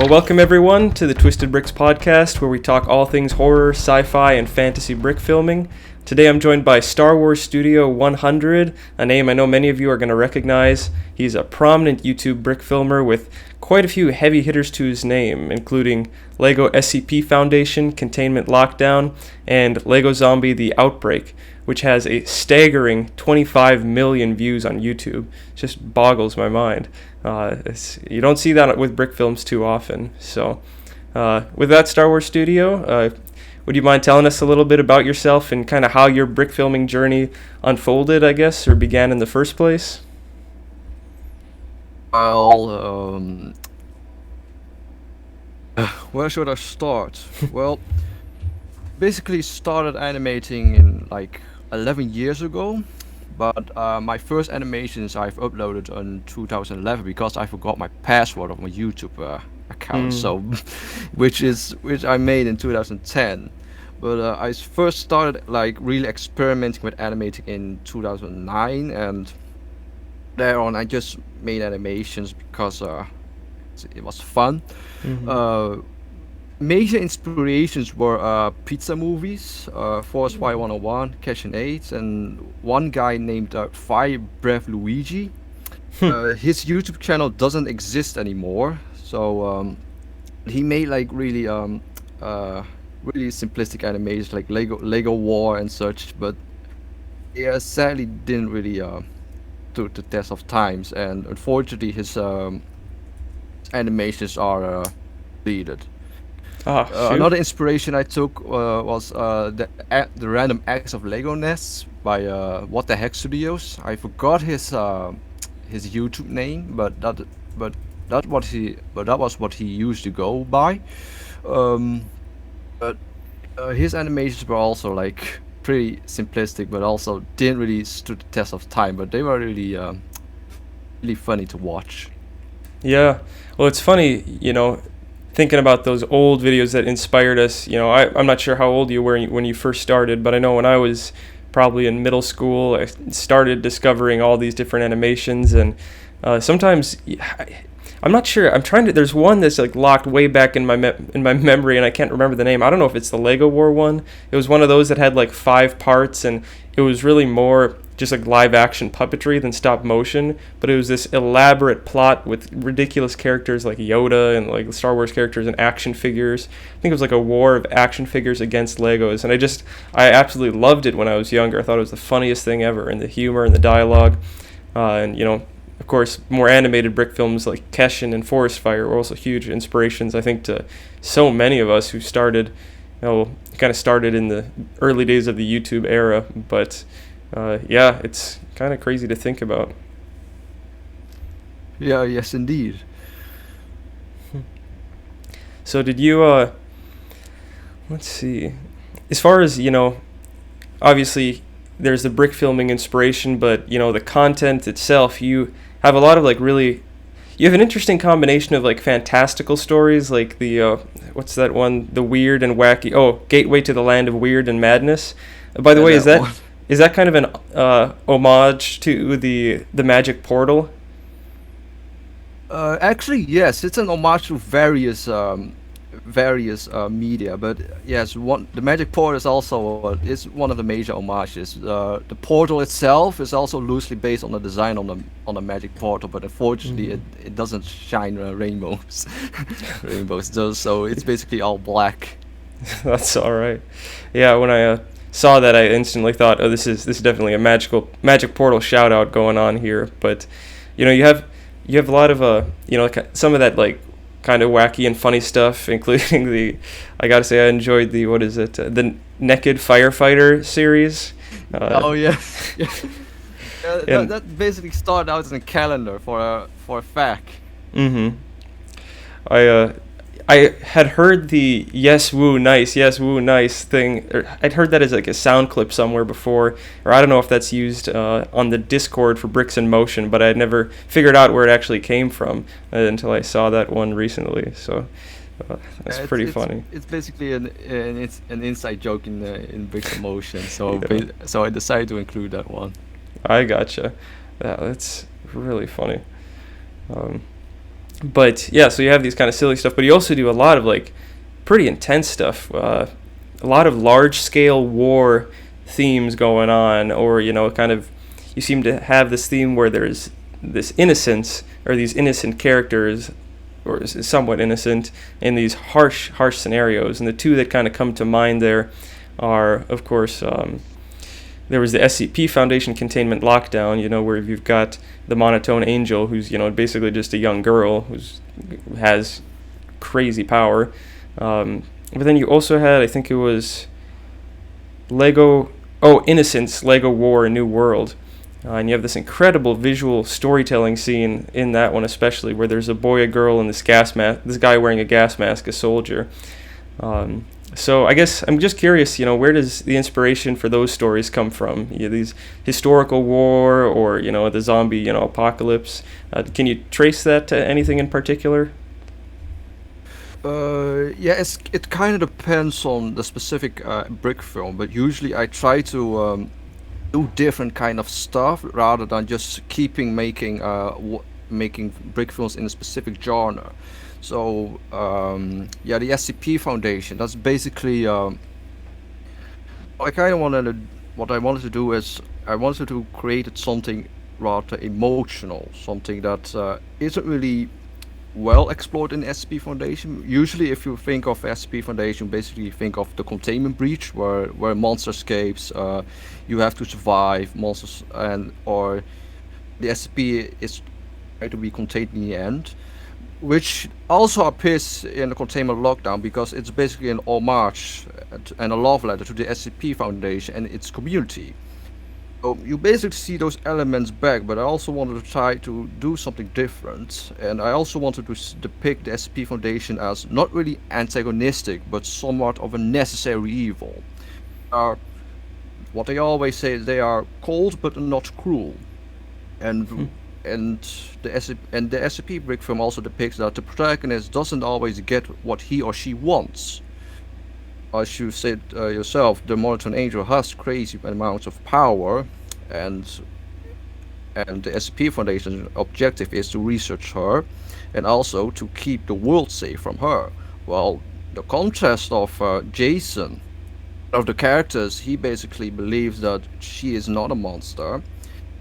Well, welcome everyone to the Twisted Bricks podcast, where we talk all things horror, sci-fi, and fantasy brick filming. Today I'm joined by Starwarsstudio100, a name I know many of you are going to recognize. He's a prominent YouTube brick filmer with quite a few heavy hitters to his name, including LEGO SCP Foundation, Containment Lockdown, and LEGO Zombie The Outbreak, which has a staggering 25 million views on YouTube. It just boggles my mind. You don't see that with brick films too often. So with that, Star Wars Studio, would you mind telling us a little bit about yourself and kind of how your brick filming journey unfolded, I guess, or began in the first place? Well, where should I start? Well, basically started animating in like 11 years ago, but my first animations I've uploaded in 2011 because I forgot my password of my YouTube account. So, which I made in 2010. But I first started like really experimenting with animating in 2009, and thereon I just made animations because it was fun. Major inspirations were pizza movies, Force Fire 101, Cash and 8, and one guy named Fire Breath Luigi. His YouTube channel doesn't exist anymore, so he made like really simplistic animations like Lego War and such, but yeah, sadly didn't really stood the test of times, and unfortunately his animations are deleted. Another inspiration I took was the random acts of Lego nests by What the Heck Studios. I forgot his YouTube name, but that was what he used to go by. But his animations were also like pretty simplistic, but also didn't really stood the test of time. But they were really really funny to watch. Yeah, well, it's funny, thinking about those old videos that inspired us. I'm not sure how old you were when you first started, but I know when I was probably in middle school, I started discovering all these different animations, and sometimes I'm not sure. There's one that's like locked way back in my memory, and I can't remember the name. I don't know if it's the Lego War one. It was one of those that had like 5 parts, and it was really more just like live action puppetry than stop motion, but it was this elaborate plot with ridiculous characters like Yoda and like Star Wars characters and action figures. I think it was like a war of action figures against Legos, and I absolutely loved it when I was younger. I thought it was the funniest thing ever, and the humor and the dialogue, and of course, more animated brick films like Keshin and Forest Fire were also huge inspirations, I think, to so many of us who started, kind of started in the early days of the YouTube era. But yeah, it's kind of crazy to think about. Yeah, yes, indeed. So did you, let's see, as far as, obviously there's the brick filming inspiration, but, the content itself, you have a lot of you have an interesting combination of like fantastical stories, like the, what's that one, the weird and wacky, Gateway to the Land of Weird and Madness. By the way, is that kind of an homage to the Magic Portal? Actually, yes, it's an homage to various media, but yes, the Magic Portal is also is one of the major homages. The portal itself is also loosely based on the design on the Magic Portal, but unfortunately it doesn't shine rainbows. So it's basically all black. That's all right. Yeah, when I saw that, I instantly thought, oh, this is definitely a Magic Portal shout out going on here. But you have a lot of some of that like kind of wacky and funny stuff, including I gotta say I enjoyed the Naked Firefighter series. Oh yeah. That basically started out as a calendar for a fact. I had heard the yes woo nice thing. I'd heard that as like a sound clip somewhere before, or I don't know if that's used on the Discord for Bricks in Motion, but I had never figured out where it actually came from until I saw that one recently. So that's pretty funny. It's basically an inside joke in Bricks in Motion. So so I decided to include that one. I gotcha. Yeah, that's really funny. But yeah, so you have these kind of silly stuff, but you also do a lot of like pretty intense stuff. A lot of large scale war themes going on, or kind of you seem to have this theme where there's this innocence or these innocent characters, or somewhat innocent, in these harsh scenarios. And the two that kind of come to mind there are, of course, there was the SCP Foundation containment lockdown, where you've got the monotone angel, who's basically just a young girl who has crazy power. But then you also had, I think it was Innocence, Lego War, A New World. And you have this incredible visual storytelling scene in that one, especially, where there's a boy, a girl, and this guy wearing a gas mask, a soldier. So I guess I'm just curious, where does the inspiration for those stories come from? These historical war, or the zombie, apocalypse. Can you trace that to anything in particular? Yeah, it kind of depends on the specific brick film, but usually I try to do different kind of stuff rather than just keeping making brick films in a specific genre. So yeah, the SCP Foundation. That's basically I kind of wanted to, what I wanted to do is I wanted to create something rather emotional, something that isn't really well explored in SCP Foundation. Usually, if you think of SCP Foundation, basically you think of the containment breach, where monster escapes, you have to survive monsters, and or the SCP is trying to be contained in the end, which also appears in the containment lockdown because it's basically an homage and a love letter to the SCP Foundation and its community. So you basically see those elements back, but I also wanted to try to do something different, and I also wanted to depict the SCP Foundation as not really antagonistic, but somewhat of a necessary evil. Uh, what they always say is they are cold but not cruel, and and the SCP brick film also depicts that the protagonist doesn't always get what he or she wants. As you said yourself, the monotone angel has crazy amounts of power, and the SCP Foundation's objective is to research her, and also to keep the world safe from her. Well, the contrast of Jason, of the characters, he basically believes that she is not a monster.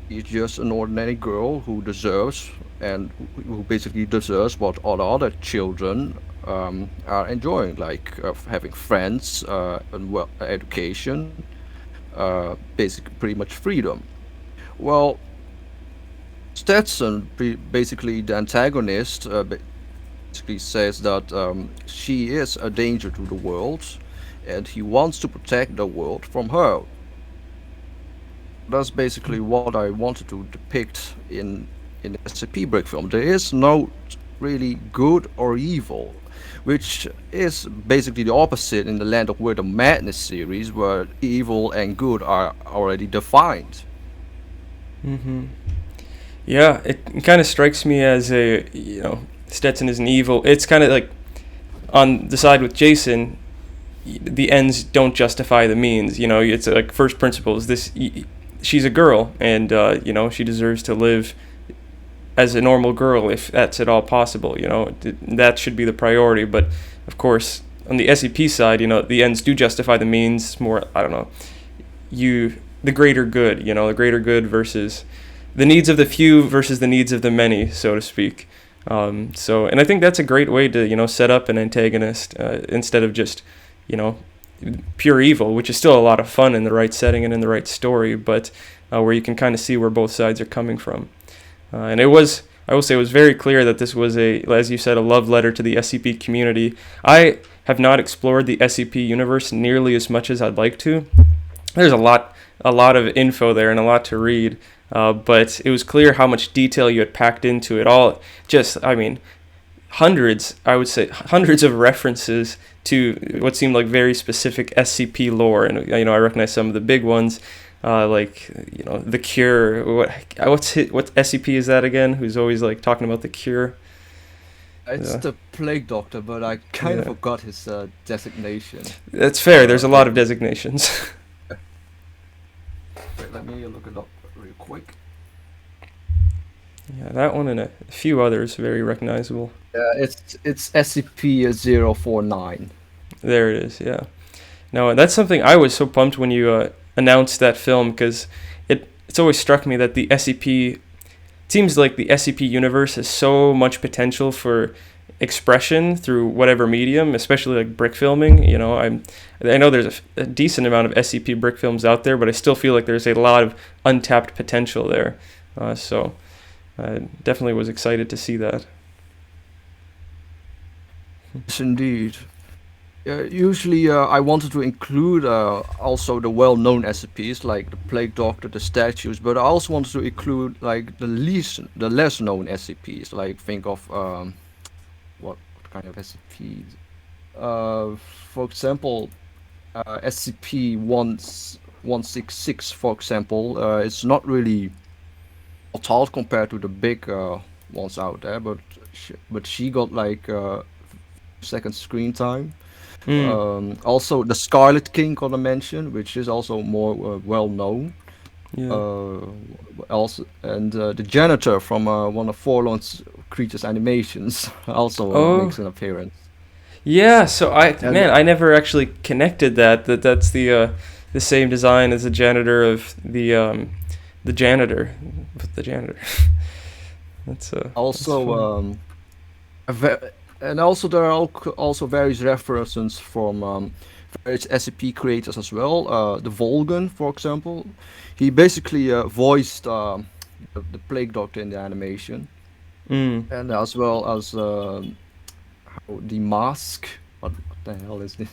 She's just an ordinary girl who deserves, and who basically deserves what all the other children are enjoying, like having friends, and well, education, basic, pretty much freedom. Well, Stetson, basically the antagonist, basically says that she is a danger to the world, and he wants to protect the world from her. That's basically what I wanted to depict in the SCP brick film. There is no really good or evil, which is basically the opposite in the Land of Weird and Madness series, where evil and good are already defined. Mm-hmm. Yeah, it kind of strikes me as Stetson is an evil. It's kind of like on the side with Jason, the ends don't justify the means. It's like first principles. She's a girl, and she deserves to live as a normal girl if that's at all possible. That should be the priority. But of course, on the SCP side, the ends do justify the means. More, I don't know, the greater good. The greater good versus the needs of the few versus the needs of the many, so to speak. And I think that's a great way to set up an antagonist instead of just pure evil, which is still a lot of fun in the right setting and in the right story, but where you can kind of see where both sides are coming from. And I will say, it was very clear that this was as you said, a love letter to the SCP community. I have not explored the SCP universe nearly as much as I'd like to. There's a lot of info there and a lot to read, but it was clear how much detail you had packed into it all. I would say hundreds of references to what seemed like very specific SCP lore, and I recognize some of the big ones, like the Cure. What SCP is that again? Who's always like talking about the Cure? It's the Plague Doctor, but I kind of forgot his designation. That's fair. There's a lot of designations. Wait, let me look it up real quick. Yeah, that one and a few others very recognizable. It's SCP-049. There it is. Yeah. No, that's something I was so pumped when you announced that film because it's always struck me that the SCP seems like the SCP universe has so much potential for expression through whatever medium, especially like brick filming. I know there's a decent amount of SCP brick films out there, but I still feel like there's a lot of untapped potential there. So I definitely was excited to see that. Yes, indeed. Usually, I wanted to include also the well-known SCPs like the Plague Doctor, the statues, but I also wanted to include like the less-known SCPs. Like think of what kind of SCPs? For example, SCP-166, for example, it's not really tall compared to the big ones out there, but she got like second screen time. Mm, Also, the Scarlet King got a mention, which is also more well known. yeah. Also, and the janitor from one of Forlorn Creatures animations also Oh, makes an appearance. yeah. So And I never actually connected that's the same design as the janitor of the janitor, the janitor. That's also, funny. a ve- and also there are also various references from various SCP creators as well. The Volgan, for example, he basically voiced the Plague Doctor in the animation, Mm. and as well as the Mask. What the hell is this?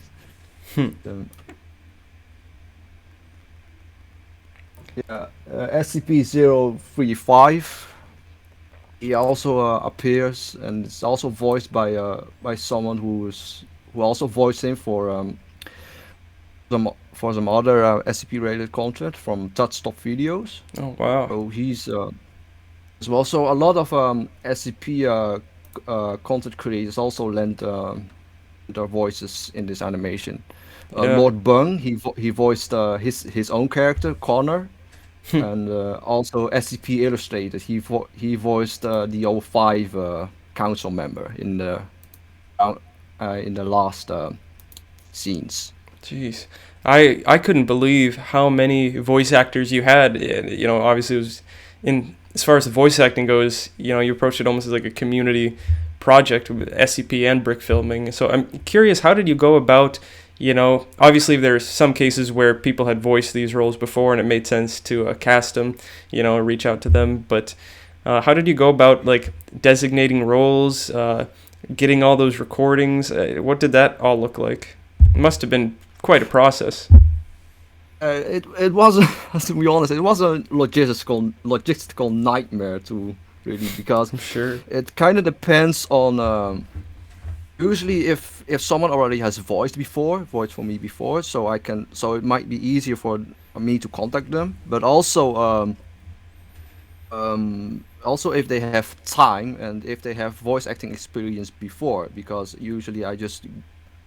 Hmm. The, yeah, SCP-035. He also appears and is also voiced by someone who also voiced him for some other SCP related content from Touch Stop videos. Oh wow. So he's as well. So a lot of SCP content creators also lent their voices in this animation. Yeah. Lord Bung, he voiced his own character Connor, Hmm. and also SCP Illustrated. He voiced the O5 council member uh, in the last scenes. Jeez. I couldn't believe how many voice actors you had. Obviously it was in as far as the voice acting goes, you approached it almost as like a community project with SCP and brick filming. So I'm curious, how did you go about, obviously there's some cases where people had voiced these roles before and it made sense to cast them, reach out to them. But how did you go about like designating roles, getting all those recordings? What did that all look like? It must have been quite a process. It was to be honest, it was a logistical nightmare to really because I'm sure. it kind of depends on usually if someone already has voiced for me before, so it might be easier for me to contact them, but also if they have time and if they have voice acting experience before, because usually I just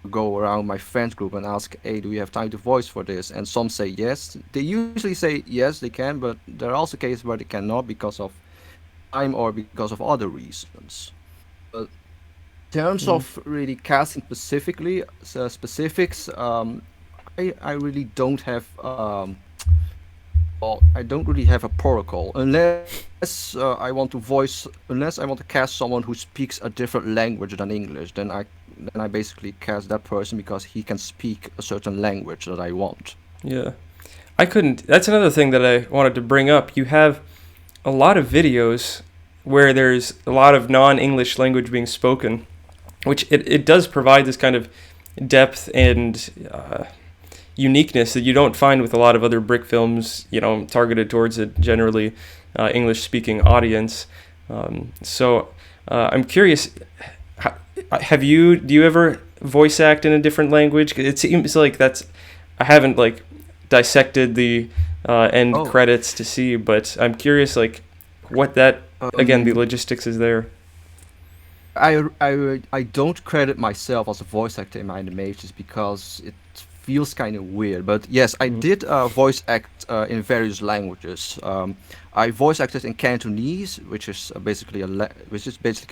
go around my friends group and ask, hey, do you have time to voice for this? And some say yes. They usually say yes, they can, but there are also cases where they cannot because of time or because of other reasons. But in terms Mm. of really casting specifics, I really don't have I don't really have a protocol unless I want to cast someone who speaks a different language than English. Then I basically cast that person because he can speak a certain language that I want. Yeah. I couldn't. That's another thing that I wanted to bring up. You have a lot of videos where there's a lot of non English language being spoken, which it does provide this kind of depth and uniqueness that you don't find with a lot of other brick films, targeted towards a generally English speaking audience. So I'm curious, do you ever voice act in a different language? 'Cause it seems like I haven't like dissected the end Oh, credits to see, but I'm curious, like, what that, again, the um, logistics is there. I don't credit myself as a voice actor in my animations because it feels kind of weird. But yes, I Mm. did voice act in various languages. I voice acted in Cantonese, which is basically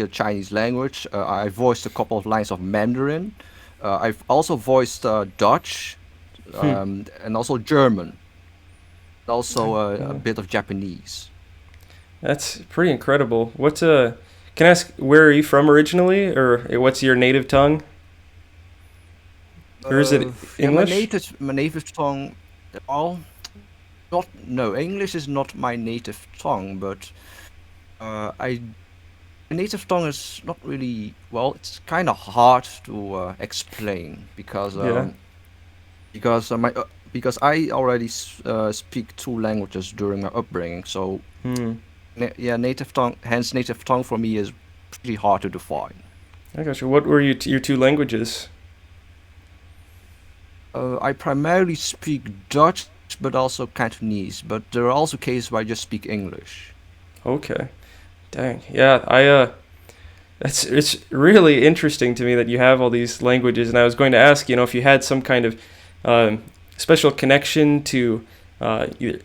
a Chinese language. I voiced a couple of lines of Mandarin. I've also voiced Dutch, Hmm. and also German, also a Yeah. bit of Japanese. That's pretty incredible. Can I ask where are you from originally, or what's your native tongue, or is it Yeah, my English? native tongue. Well, not no, English is not my native tongue, but I my native tongue is not really well. It's kind of hard to explain Yeah. because my because I already speak two languages during my upbringing. So Hmm. yeah, native tongue. Hence, native tongue for me is pretty hard to define. I got you. What were your two languages? I primarily speak Dutch, but also Cantonese. But there are also cases where I just speak English. Okay. Dang. Yeah. It's really interesting to me that you have all these languages, and I was going to ask, if you had some kind of special connection to either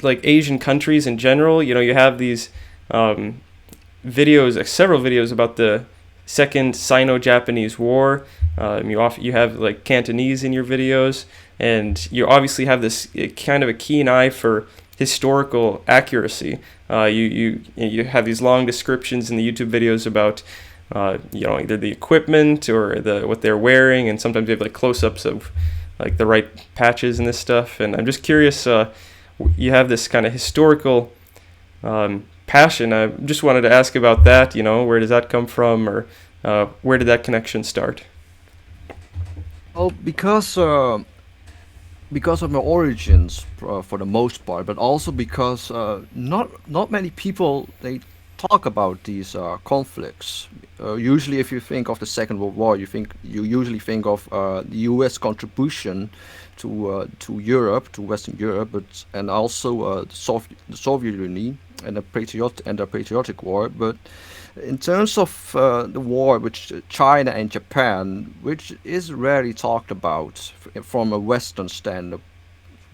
like Asian countries in general. You have these um, videos, several videos about the Second Sino-Japanese War. You have like Cantonese in your videos, and you obviously have this kind of a keen eye for historical accuracy. You have these long descriptions in the YouTube videos about either the equipment or the what they're wearing, and sometimes you have like close-ups of like the right patches and this stuff. And I'm just curious, you have this kind of historical passion. I just wanted to ask about that. Where does that come from, or where did that connection start? Well, because of my origins, for the most part, but also because not many people they talk about these conflicts. Usually, if you think of the Second World War, you usually think of the U.S. contribution to Europe, to Western Europe, but and also the Soviet Union and the Patriotic War. But in terms of the war with China and Japan, which is rarely talked about from a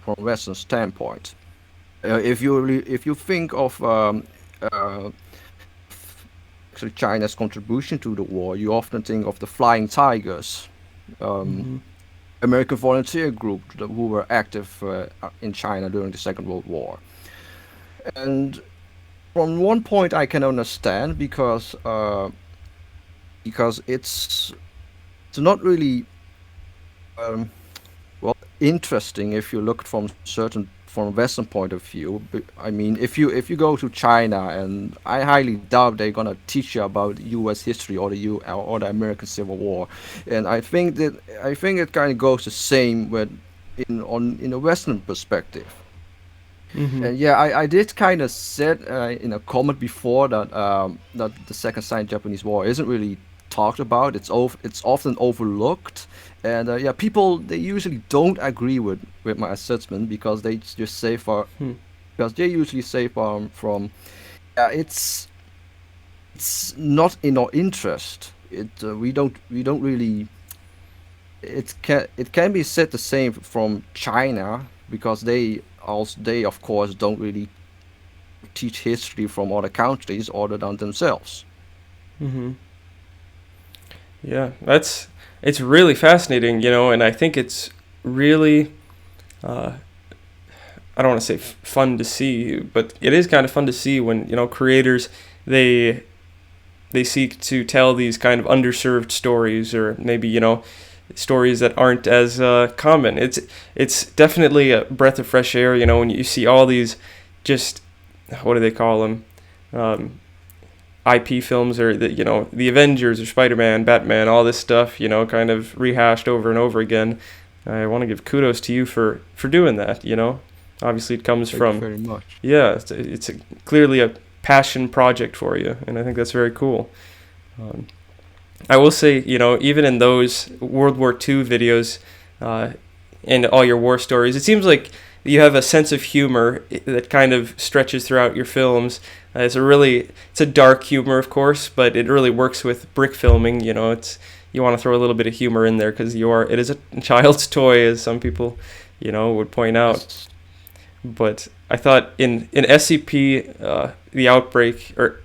from a Western standpoint, if you think of uh, actually China's contribution to the war, you often think of the Flying Tigers, um, Mm-hmm. American volunteer group who were active in China during the Second World War. And from one point, I can understand because it's not really um, well interesting if you look from a Western point of view. I mean, if you go to China, and I highly doubt they're gonna teach you about U.S. history or the American Civil War, and I think it kind of goes the same with in a Western perspective. Mm-hmm. And yeah, I did kind of said in a comment before that the Second Sino-Japanese War isn't really talked about. It's often overlooked, and yeah, people they usually don't agree with my assessment because they just say for Hmm. because they usually say from yeah, it's not in our interest. We don't really it can be said the same from China because they of course don't really teach history from other countries other than themselves. Mm-hmm. Yeah, it's really fascinating, and I think it's really uh, I don't want to say fun to see, but it is kind of fun to see when creators they they seek to tell these kind of underserved stories, or maybe stories that aren't as common. It's definitely a breath of fresh air, when you see all these just what do they call them, um, IP films, or the Avengers or Spider-Man, Batman, all this stuff, kind of rehashed over and over again. I want to give kudos to you for doing that. Obviously it comes Thank you from, very much. yeah, clearly a passion project for you, and I think that's very cool. Um, I will say, even in those World War II videos, uh, and all your war stories, it seems like you have a sense of humor that kind of stretches throughout your films. It's a dark humor, of course, but it really works with brick filming. It's you want to throw a little bit of humor in there because it is a child's toy, as some people, would point out. Yes. But I thought in SCP, the outbreak or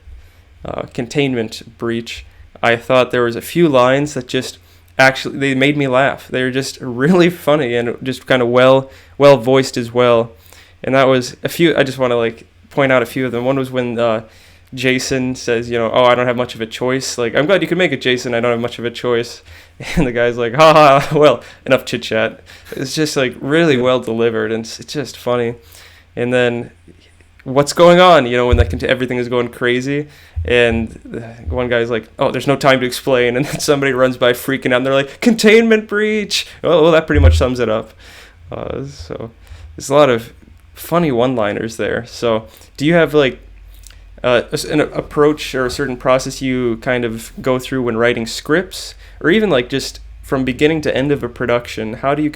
containment breach, I thought there was a few lines that just actually they made me laugh. They were just really funny and just kind of well voiced as well. And that was a few. I just want to like point out a few of them. One was when Jason says, "Oh, I don't have much of a choice." Like, I'm glad you could make it, Jason. I don't have much of a choice. And the guy's like, "Ha ha." Well, enough chit chat. It's just like really well delivered, and it's just funny. And then, what's going on? When everything is going crazy, and one guy's like, "Oh, there's no time to explain," and then somebody runs by freaking out, and they're like, "Containment breach!" Oh, well, that pretty much sums it up. So there's a lot of funny one-liners there. So, do you have like an approach or a certain process you kind of go through when writing scripts, or even like just from beginning to end of a production? How do you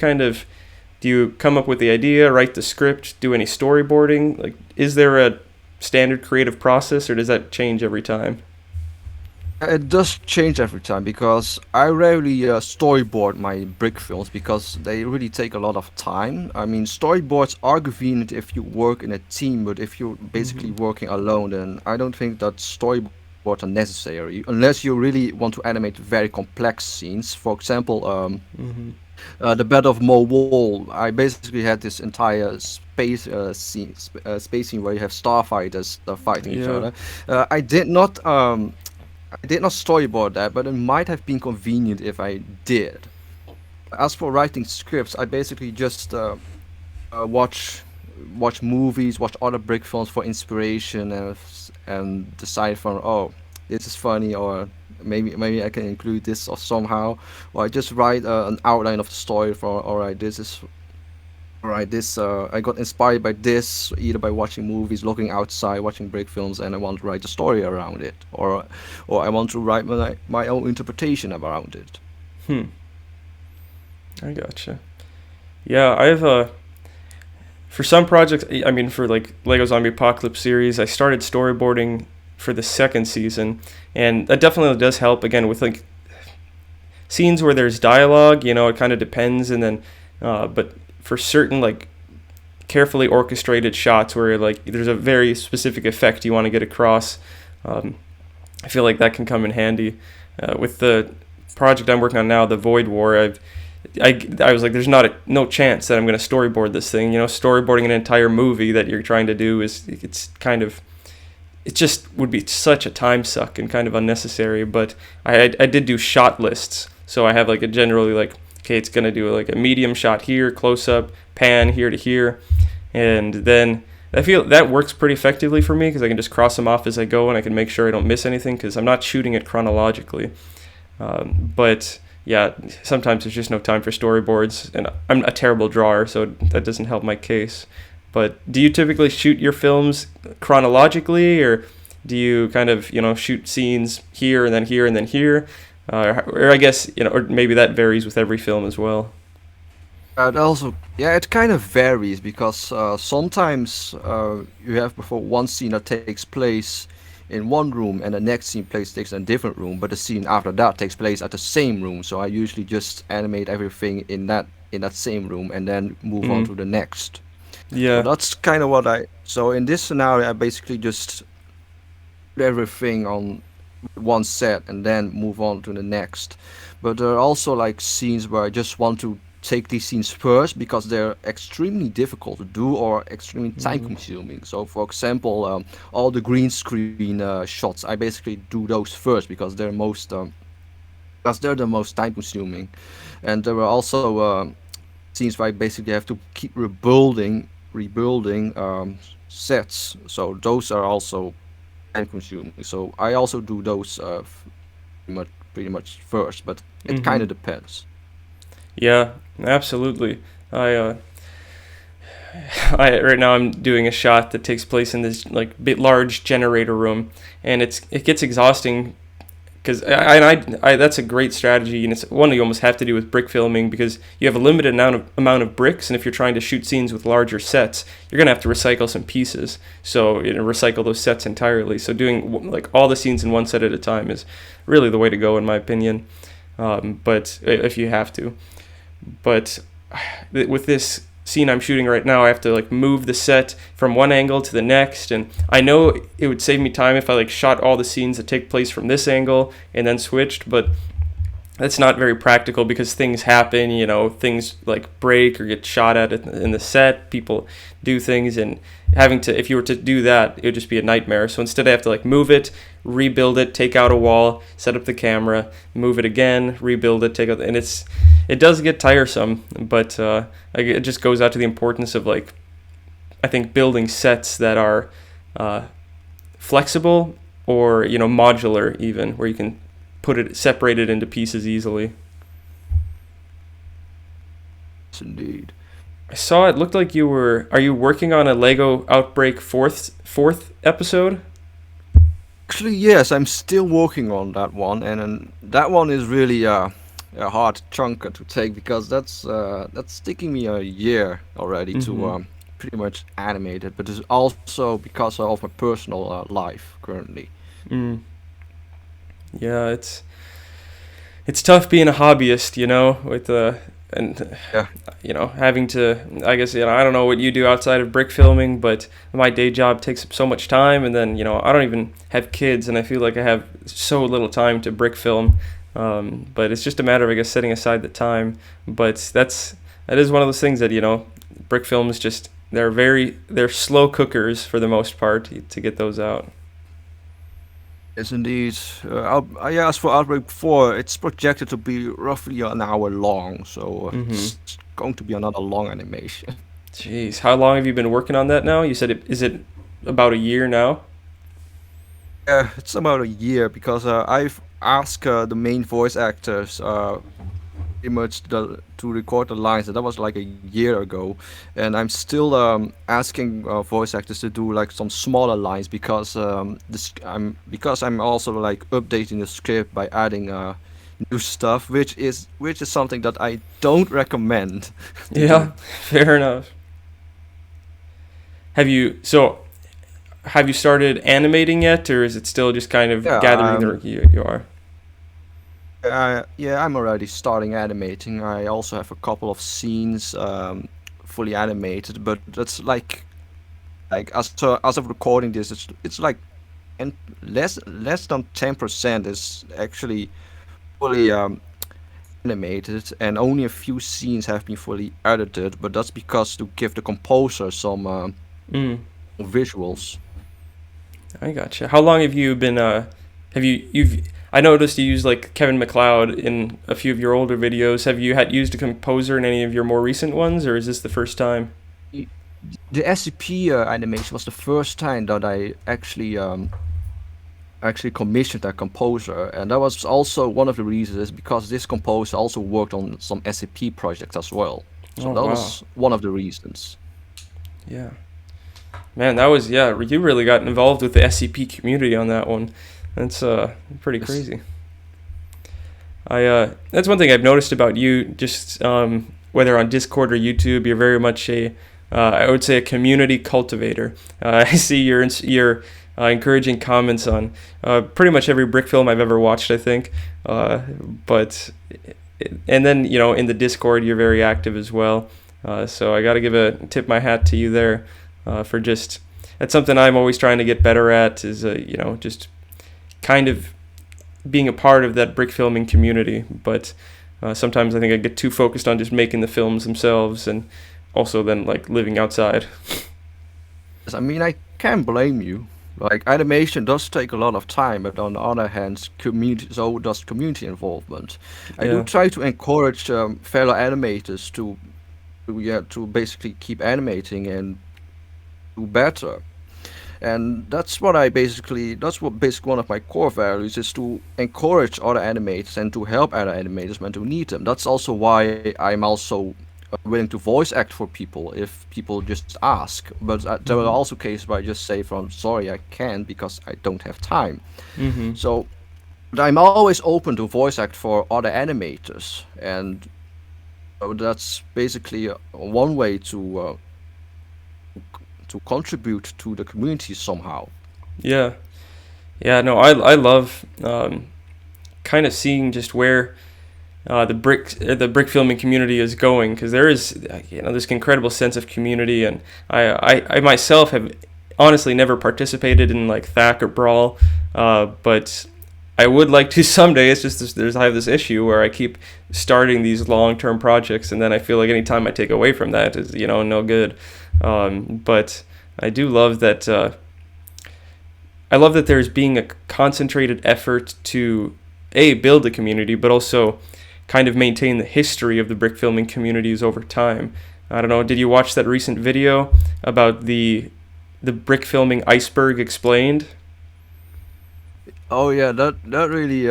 do you come up with the idea, write the script, do any storyboarding? Like, is there a standard creative process, or does that change every time? It does change every time because I rarely storyboard my brick films because they really take a lot of time. I mean, storyboards are convenient if you work in a team, but if you're basically Mm-hmm. working alone, then I don't think that storyboards are necessary unless you really want to animate very complex scenes. For example, Mm-hmm. the Battle of Mo Wall. I basically had this entire space scene where you have starfighters fighting each Yeah. other. I did not storyboard that, but it might have been convenient if I did. As for writing scripts, I basically just uh, watch watch movies, watch other brick films for inspiration, and decide from, oh, this is funny, or maybe I can include this or somehow, or I just write an outline of the story for, all right, this is. Alright, this I got inspired by this either by watching movies, looking outside, watching break films, and I want to write a story around it, or I want to write my own interpretation around it. Hmm. I gotcha. Yeah, for some projects, I mean, for like Lego Zombie Apocalypse series, I started storyboarding for the second season, and that definitely does help. Again, with like scenes where there's dialogue, it kind of depends, and then, but for certain like carefully orchestrated shots where like there's a very specific effect you want to get across, um, I feel like that can come in handy. With the project I'm working on now, the Void War, I was like, there's no chance that I'm going to storyboard this thing. Storyboarding an entire movie that you're trying to do it just would be such a time suck and kind of unnecessary. But I did do shot lists, so I have like a generally like, okay, it's going to do like a medium shot here, close up, pan here to here, and then I feel that works pretty effectively for me because I can just cross them off as I go and I can make sure I don't miss anything because I'm not shooting it chronologically. But yeah, sometimes there's just no time for storyboards, and I'm a terrible drawer, so that doesn't help my case. But do you typically shoot your films chronologically, or do you kind of shoot scenes here and then here and then here, or I guess or maybe that varies with every film as well. It also, yeah, it kind of varies because sometimes you have before one scene that takes place in one room and the next scene takes in a different room, but the scene after that takes place at the same room. So I usually just animate everything in that same room and then move on Hmm. to the next. So Yeah. that's kind of what I. So in this scenario, I basically just put everything on one set and then move on to the next. But there are also like scenes where I just want to take these scenes first because they're extremely difficult to do or extremely time Hmm. consuming. So for example, all the green screen shots, I basically do those first because they're the most time consuming. And there are also scenes where I basically have to keep rebuilding sets. So those are also time consuming. So I also do those pretty much first, but it kind Hmm. of depends. Yeah, absolutely. I I right now I'm doing a shot that takes place in this like bit large generator room, and it gets exhausting because I that's a great strategy, and it's one you almost have to do with brick filming because you have a limited amount of bricks, and if you're trying to shoot scenes with larger sets, you're gonna have to recycle some pieces. So recycle those sets entirely. So doing like all the scenes in one set at a time is really the way to go in my opinion. but if you have to. But with this scene I'm shooting right now, I have to like move the set from one angle to the next, and I know it would save me time if I like shot all the scenes that take place from this angle and then switched, but that's not very practical because things happen, things like break or get shot at in the set, people do things, and having to, if you were to do that, it would just be a nightmare. So instead I have to like move it, rebuild it, take out a wall, set up the camera, move it again, rebuild it, take out, and it does get tiresome, but it just goes out to the importance of like, I think building sets that are flexible or, modular even, where you can separate it into pieces easily. Yes, indeed. I saw it looked like are you working on a Lego Outbreak fourth episode? Actually, yes, I'm still working on that one, and that one is really a hard chunk to take because that's taking me a year already to pretty much animate it. But it's also because of my personal life currently. Mm. Yeah, it's tough being a hobbyist, with and Yeah. having to, I guess, I don't know what you do outside of brick filming, but my day job takes up so much time, and then I don't even have kids, and I feel like I have so little time to brick film. But it's just a matter of, I guess, setting aside the time. But that is one of those things that brick films just they're slow cookers for the most part to get those out. Yes, indeed. I asked for Outbreak 4. It's projected to be roughly an hour long, so Mm-hmm. it's going to be another long animation. Jeez, how long have you been working on that now? You said is it about a year now? Yeah, it's about a year because I've asked the main voice actors pretty much to record the lines. And that was like a year ago, and I'm still asking voice actors to do like some smaller lines because I'm also like updating the script by adding new stuff, which is something that I don't recommend to do. Yeah, fair enough. Have you started animating yet, or is it still just kind of Yeah, gathering I'm you are? yeah, I'm already starting animating. I also have a couple of scenes fully animated, but that's like as of recording this, it's like and less than 10% is actually fully animated, and only a few scenes have been fully edited. But that's because to give the composer some Mm, visuals. I gotcha. How long have you been? You've? I noticed you use like Kevin MacLeod in a few of your older videos. Have you had used a composer in any of your more recent ones, or is this the first time? Y- The SCP animation was the first time that I actually commissioned a composer, and that was also one of the reasons is because this composer also worked on some SCP projects as well. So Oh that wow, was one of the reasons. yeah, man, that was yeah. You really got involved with the SCP community on that one. That's pretty Yes. crazy. That's one thing I've noticed about you. Just whether on Discord or YouTube, you're very much I would say a community cultivator. I see your encouraging comments on pretty much every brick film I've ever watched. I think, but and then in the Discord, you're very active as well. So I got to tip my hat to you there for just that's something I'm always trying to get better at is just kind of being a part of that brick filming community, but sometimes I think I get too focused on just making the films themselves and also then like living outside. Yes, I mean, I can't blame you. Like animation does take a lot of time, but on the other hand, community so does community involvement. I do Yeah. try to encourage fellow animators to basically keep animating and do better. And that's what basically one of my core values is to encourage other animators and to help other animators when to need them. That's also why I'm also willing to voice act for people if people just ask. But there are Mhm. also cases where I just say from sorry I can't because I don't have time. Mhm. So but I'm always open to voice act for other animators, and that's basically one way to contribute to the community somehow. Yeah. Yeah. No, I love kind of seeing just where the brick filming community is going, because there is this incredible sense of community, and I myself have honestly never participated in like THAC or Brawl, but I would like to someday. It's just I have this issue where I keep starting these long-term projects, and then I feel like any time I take away from that is no good. But I do love that. I love that there's being a concentrated effort to build a community, but also kind of maintain the history of the brick filming communities over time. I don't know. Did you watch that recent video about the brick filming iceberg explained? Oh yeah, that really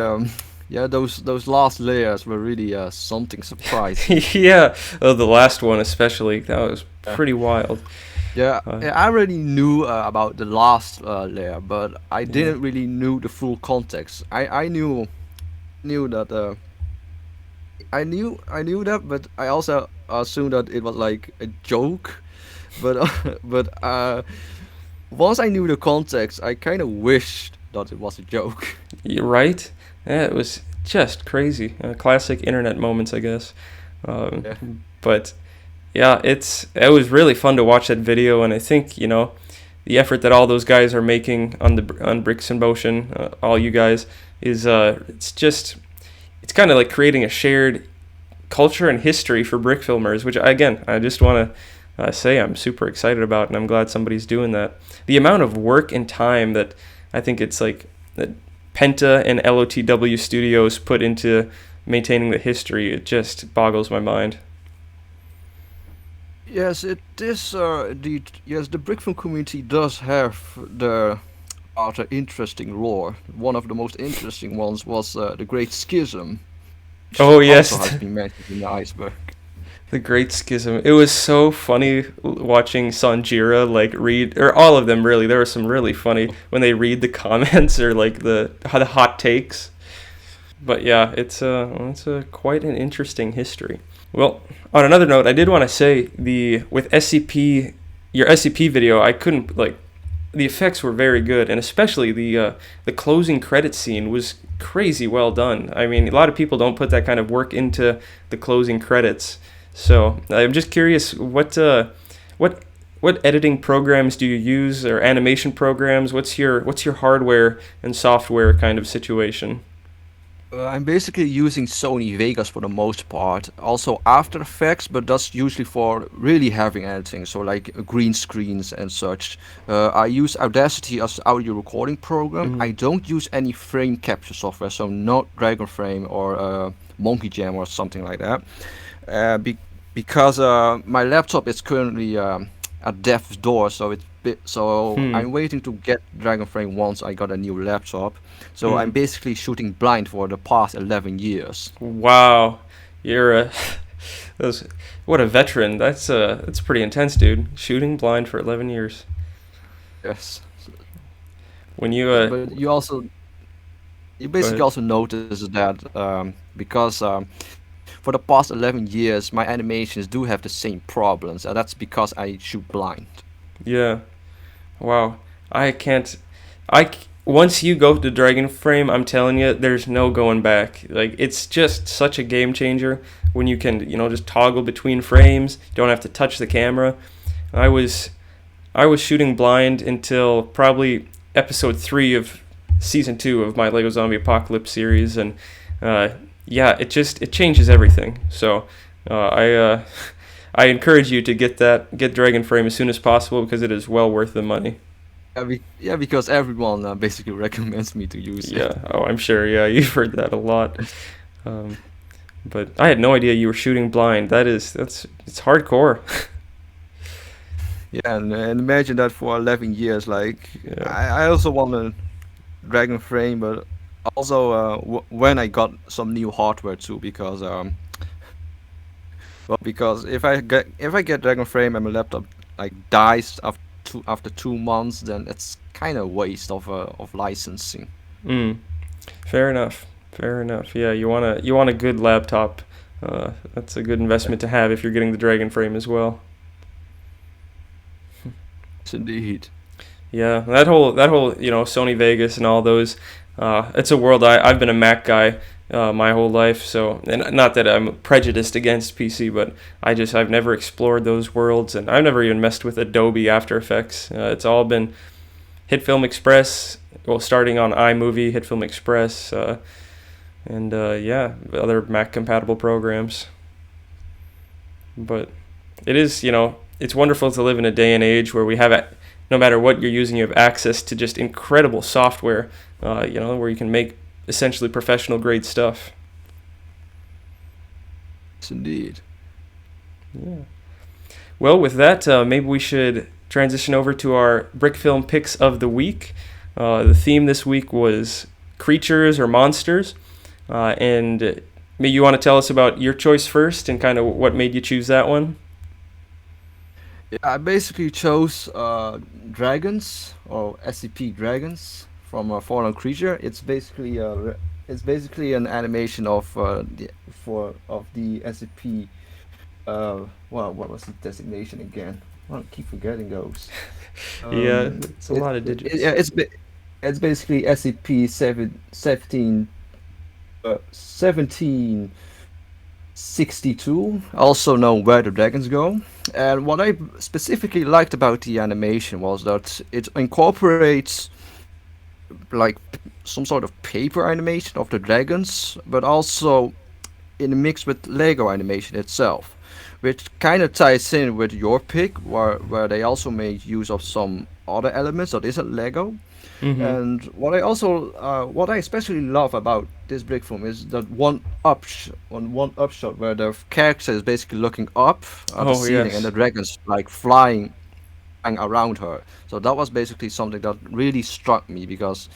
yeah, those last layers were really something surprising. Yeah, the last one especially. That was Yeah. pretty wild. Yeah, Uh, yeah, I already knew about the last layer, but I yeah. didn't really knew the full context. I knew that I knew that, but I also assumed that it was like a joke. But but once I knew the context, I kind of wished that it was a joke. You're right. Yeah, it was just crazy. Classic internet moments, I guess. Yeah. But yeah, it was really fun to watch that video, and I think the effort that all those guys are making on Bricks in Motion, all you guys, is it's kind of like creating a shared culture and history for brick filmers, which again I just want to say I'm super excited about, and I'm glad somebody's doing that. The amount of work and time that I think it's like that Penta and LOTW Studios put into maintaining the history, it just boggles my mind. Yes, it is. Yes, the brick film community does have the rather interesting lore. One of the most interesting ones was the Great Schism, which Oh also yes, has been mentioned in the iceberg. the Great Schism. It was so funny watching Sanjira like read, or all of them really. There were some really funny when they read the comments or like the hot takes. But yeah, it's a quite an interesting history. Well, on another note, I did want to say with SCP, your SCP video, I couldn't like the effects were very good, and especially the closing credit scene was crazy well done. I mean, a lot of people don't put that kind of work into the closing credits. So I'm just curious, what editing programs do you use, or animation programs? What's your hardware and software kind of situation? I'm basically using Sony Vegas for the most part. Also After Effects, but that's usually for really heavy editing, so like green screens and such. I use Audacity as audio recording program. Mm. I don't use any frame capture software, so not Dragon Frame or Monkey Jam or something like that. Because my laptop is currently at death's door, so Hmm. I'm waiting to get Dragon Frame once I got a new laptop. So I'm Hmm. basically shooting blind for the past 11 years. Wow, you're a those what a veteran. That's pretty intense, dude. Shooting blind for 11 years. Yes. When you But you go basically ahead. also notice that because for the past 11 years my animations do have the same problems, and that's because I shoot blind. Yeah. Wow. I can't. Once you go to Dragon Frame, I'm telling you, there's no going back. Like it's just such a game changer when you can, just toggle between frames. You don't have to touch the camera. I was I was shooting blind until probably episode 3 of season 2 of my Lego Zombie Apocalypse series, and uh, yeah, it changes everything. So I I encourage you to get Dragon Frame as soon as possible, because it is well worth the money. Yeah, because everyone basically recommends me to use it. Yeah. Oh, I'm sure. Yeah, you've heard that a lot. Um, but I had no idea you were shooting blind. That's it's hardcore. Yeah, and imagine that for 11 years. Like, Yeah. I also want a Dragon Frame, but also when I got some new hardware too, because well, because if I get Dragon Frame and my laptop like dies after 2 months, then it's kind of waste of licensing. Mm. Fair enough. Fair enough. Yeah, you want a good laptop. That's a good investment to have if you're getting the Dragon Frame as well. Yes, indeed. Yeah, that whole Sony Vegas and all those. It's a world I've been a Mac guy my whole life. So, and not that I'm prejudiced against PC, but I've never explored those worlds, and I've never even messed with Adobe After Effects. It's all been HitFilm Express. Well, starting on iMovie, HitFilm Express, and yeah, other Mac compatible programs. But it is, it's wonderful to live in a day and age where we have, no matter what you're using, you have access to just incredible software, where you can make essentially professional grade stuff. Yes, indeed. Yeah. Well, with that, maybe we should transition over to our brick film picks of the week. The theme this week was creatures or monsters, and maybe you want to tell us about your choice first and kind of what made you choose that one. Yeah, I basically chose dragons or SCP dragons from a fallen creature. It's basically an animation of the SCP. Well, what was the designation again? I keep forgetting those. Yeah, Um, it's a lot of digits. yeah, it's basically SCP 1762, also known Where the Dragons Go. And what I specifically liked about the animation was that it incorporates like some sort of paper animation of the dragons, but also in a mix with Lego animation itself, which kind of ties in with your pick, where they also made use of some other elements that isn't Lego. Mm-hmm. And what I especially love about this brick film is that one upshot where the character is basically looking up at the Oh ceiling and yes. the dragons like flying around her. So that was basically something that really struck me because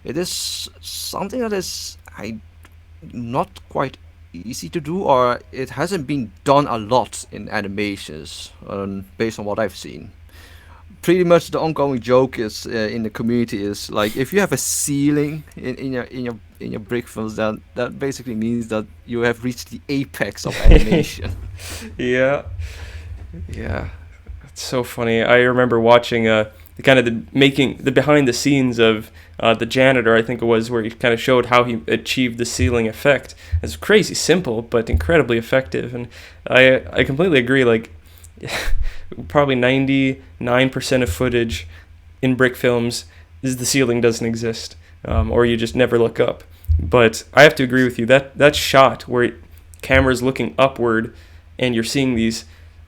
it is something that is I not quite easy to do, or it hasn't been done a lot in animations, based on what I've seen. Pretty much the ongoing joke is in the community is like if you have a ceiling in your brick films, then that basically means that you have reached the apex of animation. Yeah, yeah. It's so funny. I remember watching the kind of the behind the scenes of the janitor. I think it was where he kind of showed how he achieved the ceiling effect. It's crazy simple, but incredibly effective. And I completely agree. Like probably 99% of footage in brick films is the ceiling doesn't exist, or you just never look up. But I have to agree with you that shot where camera's looking upward and you're seeing these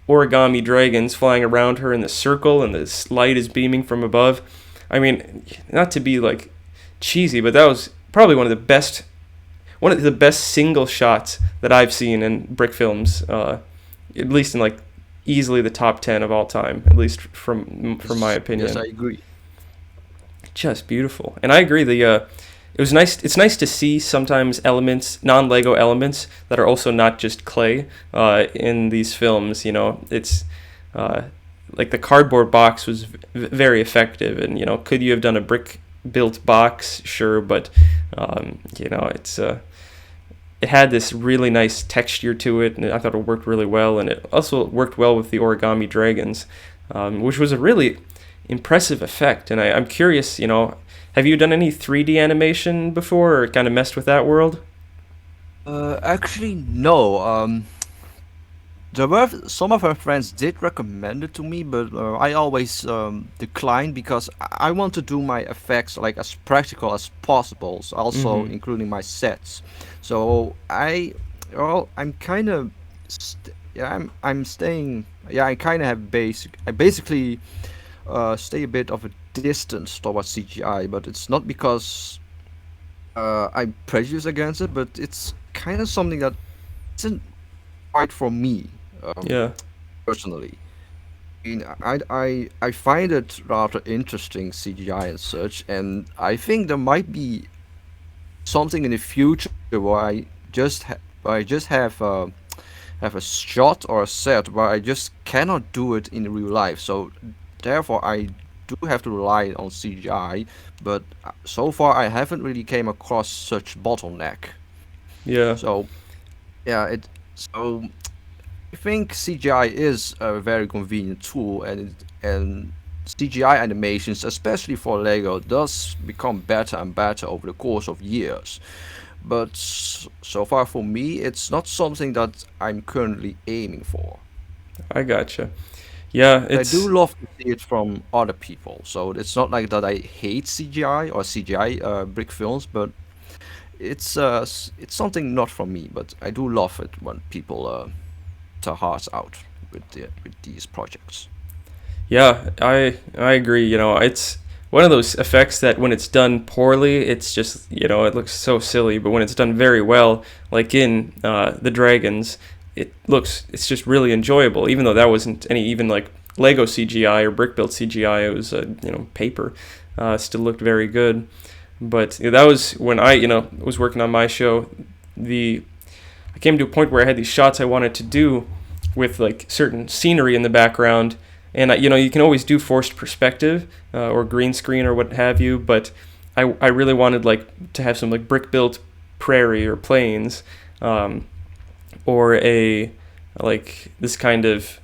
origami dragons flying around her in the circle and the light is beaming from above. I mean, not to be like cheesy, but that was probably one of the best single shots that I've seen in brick films, at least in like easily the top 10 of all time, at least from my Yes, I opinion. agree. Just beautiful. And I agree, it was nice. It's nice to see sometimes elements, non-Lego elements that are also not just clay in these films. It's uh, like the cardboard box was very effective, and could you have done a brick built box? Sure, but it had this really nice texture to it, and I thought it worked really well, and it also worked well with the origami dragons, which was a really impressive effect. And I'm curious, have you done any 3D animation before, or kind of messed with that world? Actually, no. There were some of her friends did recommend it to me, but I always declined because I want to do my effects like as practical as possible, so also Mm-hmm. including my sets. So I'm kind of, yeah, I'm staying. Yeah, I kind of have basic. I basically stay a bit of a distance towards CGI, but it's not because I'm prejudiced against it, but it's kind of something that isn't quite for me. Um, Yeah. Personally. I mean, I find it rather interesting CGI and such, and I think there might be something in the future where I just have a shot or a set where I just cannot do it in real life. So therefore, I do have to rely on CGI. But so far, I haven't really came across such bottleneck. Yeah. So yeah, it so I think CGI is a very convenient tool, and CGI animations, especially for Lego, does become better and better over the course of years. but so far for me, it's not something that I'm currently aiming for. I gotcha. Yeah, But I do it's love to see it from other people, so it's not like that I hate CGI or CGI brick films, but it's something not for me. But I do love it when people their hearts out with these projects. yeah, I agree. You know, it's one of those effects that when it's done poorly, it's just, you know, it looks so silly. But when it's done very well, like in the Dragons, it's just really enjoyable. Even though that wasn't any even like Lego CGI or brick built CGI, it was you know, paper. Still looked very good. But that was when I, you know, was working on my show. The I came to a point where I had these shots I wanted to do with like certain scenery in the background, and you know, you can always do forced perspective or green screen or what have you, but I really wanted like to have some like brick built prairie or plains, or a like this kind of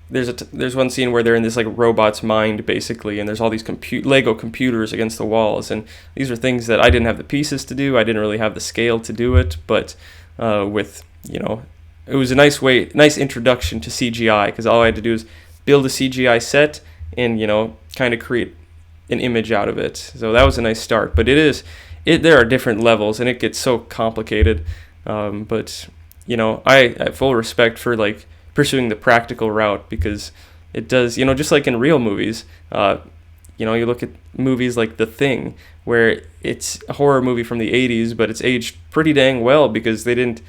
there's one scene where they're in this like robot's mind basically, and there's all these Lego computers against the walls, and these are things that I didn't have the pieces to do. I didn't really have the scale to do it, but with, you know, it was a nice introduction to CGI, because all I had to do is build a CGI set and, you know, kind of create an image out of it. So that was a nice start. But there are different levels, and it gets so complicated. But you know, I have full respect for like pursuing the practical route, because it does, you know, just like in real movies. You know, you look at movies like The Thing, where it's a horror movie from the 80s, but it's aged pretty dang well because they didn't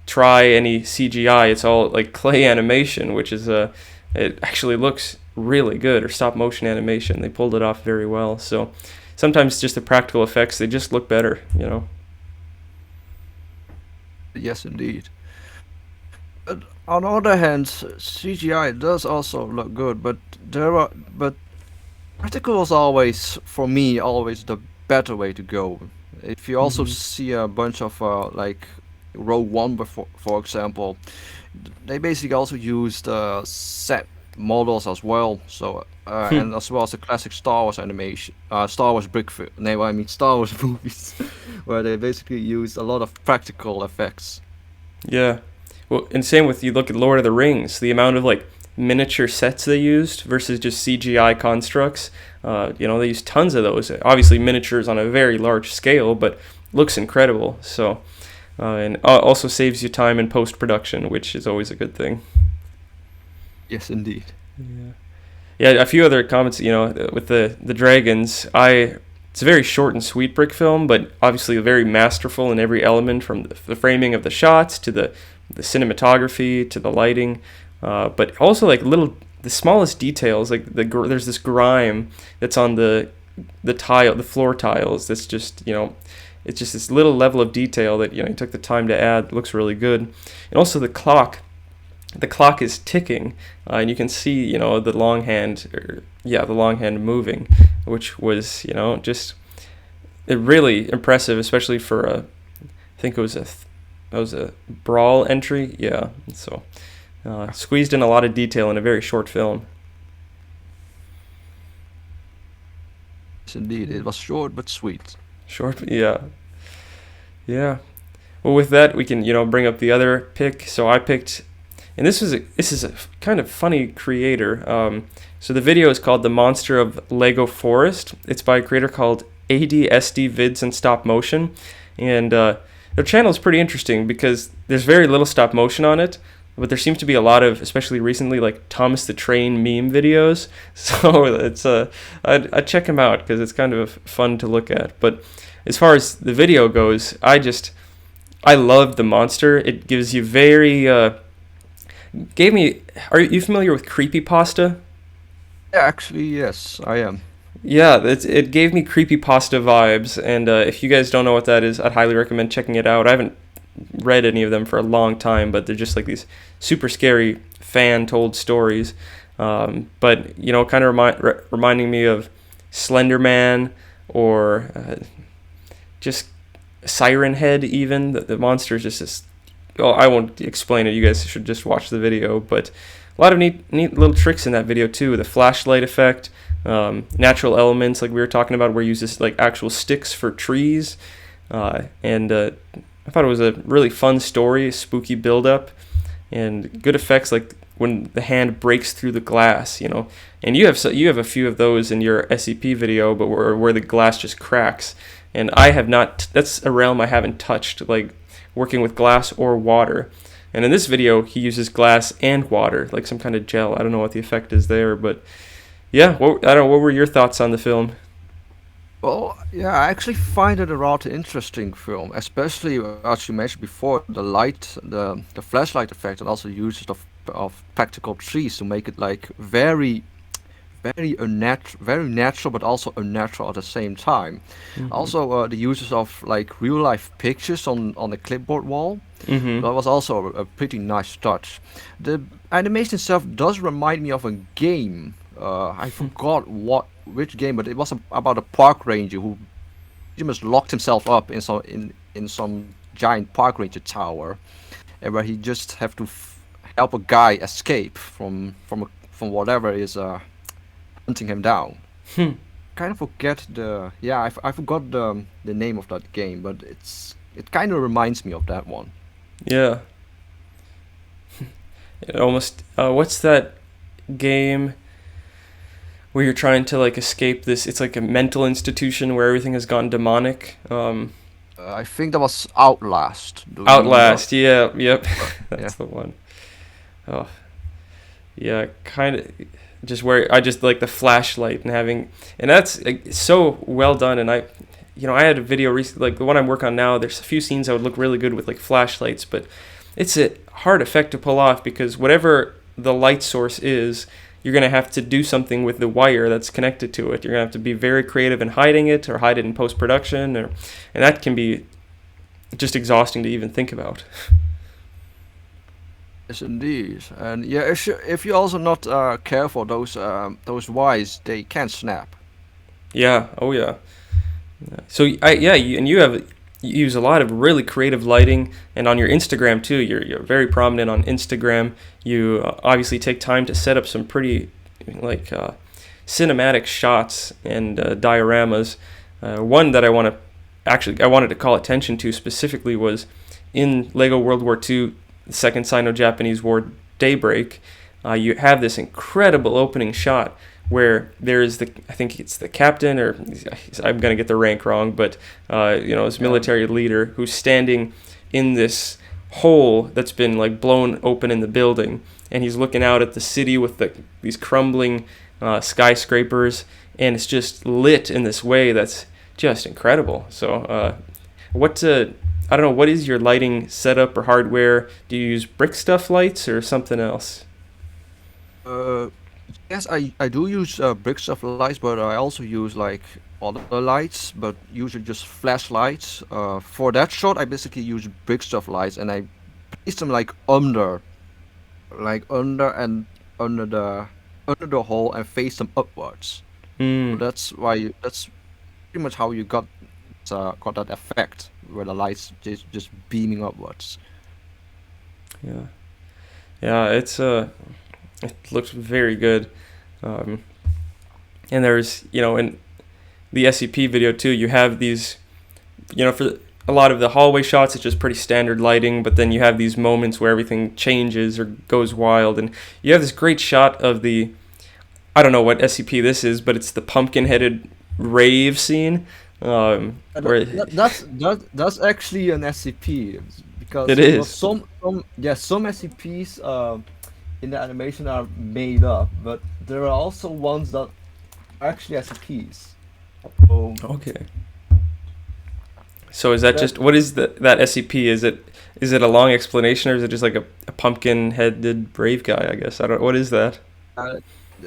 try any CGI. It's all like clay animation, which is it actually looks really good, or stop motion animation. They pulled it off very well. So sometimes just the practical effects, they just look better, you know. Yes, indeed. But on the other hand, CGI does also look good, but practical is always, for me, always the better way to go. If you also Hmm. see a bunch of like Rogue One, before, for example, they basically also used set models as well. So and as well as the classic Star Wars animation, Star Wars no, I mean Star Wars movies, where they basically used a lot of practical effects. Yeah. Well, and same with, you look at Lord of the Rings, the amount of like miniature sets they used versus just CGI constructs. You know, they used tons of those. Obviously, miniatures on a very large scale, but looks incredible. So, and also saves you time in post production, which is always a good thing. Yes, indeed. Yeah. Yeah, a few other comments. You know, with the dragons, it's a very short and sweet brick film, but obviously very masterful in every element, from the framing of the shots to the cinematography to the lighting, but also like the smallest details. Like there's this grime that's on the floor tiles. That's just, you know, it's just this little level of detail that, you know, you took the time to add. It looks really good, and also the clock. The clock is ticking, and you can see, you know, the long hand moving, which was, you know, just really impressive, especially for I think it was that was a brawl entry, yeah. So squeezed in a lot of detail in a very short film. Yes, indeed. It was short but sweet. Short, yeah, yeah. Well, with that, we can, you know, bring up the other pick. So I picked, and this is a kind of funny creator. So the video is called "The Monster of Lego Forest." It's by a creator called ADSD Vids and Stop Motion, and their channel is pretty interesting because there's very little stop motion on it, but there seems to be a lot of, especially recently, like Thomas the Train meme videos. So it's I check him out because it's kind of fun to look at. But as far as the video goes, I love the monster. It gives you very gave me. Are you familiar with creepypasta? Yeah, actually, yes, I am. Yeah, it gave me creepypasta vibes, and if you guys don't know what that is, I'd highly recommend checking it out. I haven't read any of them for a long time, but they're just like these super scary fan-told stories. But, you know, kind of reminding me of Slender Man, or just Siren Head even. The monster is just this... Oh, I won't explain it. You guys should just watch the video. But a lot of neat little tricks in that video, too. The flashlight effect, natural elements like we were talking about, where he uses like actual sticks for trees. and I thought it was a really fun story, spooky build up, and good effects like when the hand breaks through the glass, And you have a few of those in your SCP video, but where the glass just cracks. And I have not. That's a realm I haven't touched, like working with glass or water. And in this video, he uses glass and water, like some kind of gel. I don't know what the effect is there, but yeah. I don't know. What were your thoughts on the film? Well, yeah, I actually find it a rather interesting film, especially as you mentioned before, the light, the flashlight effect, and also uses of practical trees to make it like very natural, but also unnatural at the same time. Mm-hmm. Also, the uses of like real life pictures on the clipboard wall. Mm-hmm. That was also a pretty nice touch. The animation itself does remind me of a game. I forgot which game, but it was about a park ranger who pretty much locked himself up in some giant park ranger tower, and where he just have to help a guy escape from whatever is hunting him down. Hmm. Kind of forget I forgot the name of that game, but it kind of reminds me of that one. Yeah. It almost. What's that game where you're trying to like escape this? It's like a mental institution where everything has gone demonic. I think that was Outlast. Do you know? Outlast. Yeah. Yep. Yeah. That's the one. Oh. Yeah. Kind of. Just where I just like the flashlight and having, and that's so well done. And I had a video recently, like the one I'm working on now. There's a few scenes that would look really good with like flashlights, but it's a hard effect to pull off because whatever the light source is, you're gonna have to do something with the wire that's connected to it. You're gonna have to be very creative in hiding it or hide it in post production, and that can be just exhausting to even think about. Yes, indeed. And yeah, if you're also not careful, those wires they can snap. Yeah. Oh yeah. So and you use a lot of really creative lighting, and on your Instagram too. You're very prominent on Instagram. You obviously take time to set up some pretty like cinematic shots and dioramas. One that I wanted to call attention to specifically was in Lego World War II, the Second Sino-Japanese War, Daybreak. You have this incredible opening shot where there's I think it's the captain, or I'm gonna get the rank wrong, but this Yeah. military leader who's standing in this hole that's been like blown open in the building, and he's looking out at the city with these crumbling skyscrapers, and it's just lit in this way that's just incredible. So, I don't know, what is your lighting setup or hardware? Do you use brick stuff lights or something else? Uh, yes, I do use brick stuff lights, but I also use like other lights, but usually just flashlights. For that shot, I basically use brick stuff lights, and I place them like under the hole, and face them upwards. So Mm, that's pretty much how you got that effect where the lights just beaming upwards. yeah, yeah. It looks very good. Um, and there's in the SCP video too, you have these, for a lot of the hallway shots, it's just pretty standard lighting, but then you have these moments where everything changes or goes wild, and you have this great shot of I don't know what SCP this is, but it's the pumpkin-headed rave scene, where That's actually an SCP because it is. some SCPs in the animation are made up, but there are also ones that are actually SCPs. So Okay. So is that that just what is that SCP? Is it a long explanation, or is it just like a pumpkin-headed brave guy? I guess I don't. What is that?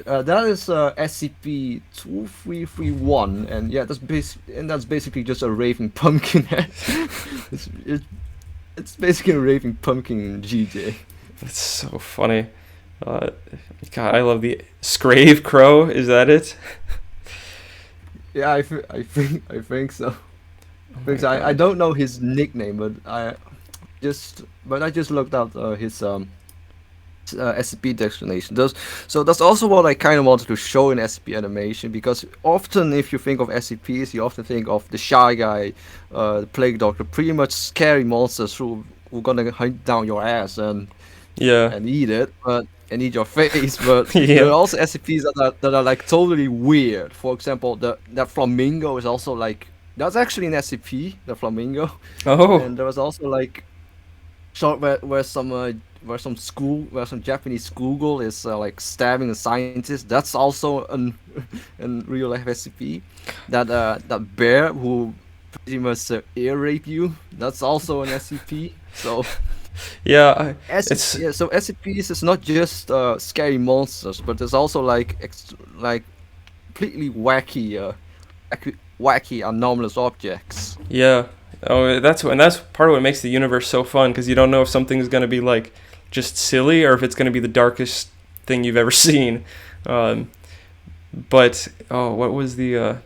uh, that is SCP-2331, and yeah, that's basically just a raving pumpkin head. it's, it, it's basically a raving pumpkin GJ. That's so funny. Uh, God, I love the Scrave Crow. Is that it? Yeah, I think so. Oh my Because I God. don't know his nickname, but I just looked up SCP declination. That's also what I kind of wanted to show in SCP animation, because often if you think of SCPs, you often think of the shy guy, the plague doctor, pretty much scary monsters who gonna hunt down your ass Yeah. and eat it, but and eat your face. But there are Yeah. also SCPs that are like totally weird. For example, the that flamingo is also like that's actually an SCP, the flamingo, Oh. and there was also like short where some Japanese schoolgirl is like stabbing a scientist. That's also an real life SCP. That bear who pretty much ear rape you. That's also an SCP. So Yeah. SCP, It's yeah, so SCPs is not just scary monsters, but there's also like like completely wacky anomalous objects. yeah. Oh, that's part of what makes the universe so fun, because you don't know if something's gonna be like just silly or if it's gonna be the darkest thing you've ever seen. Um, but oh, what was the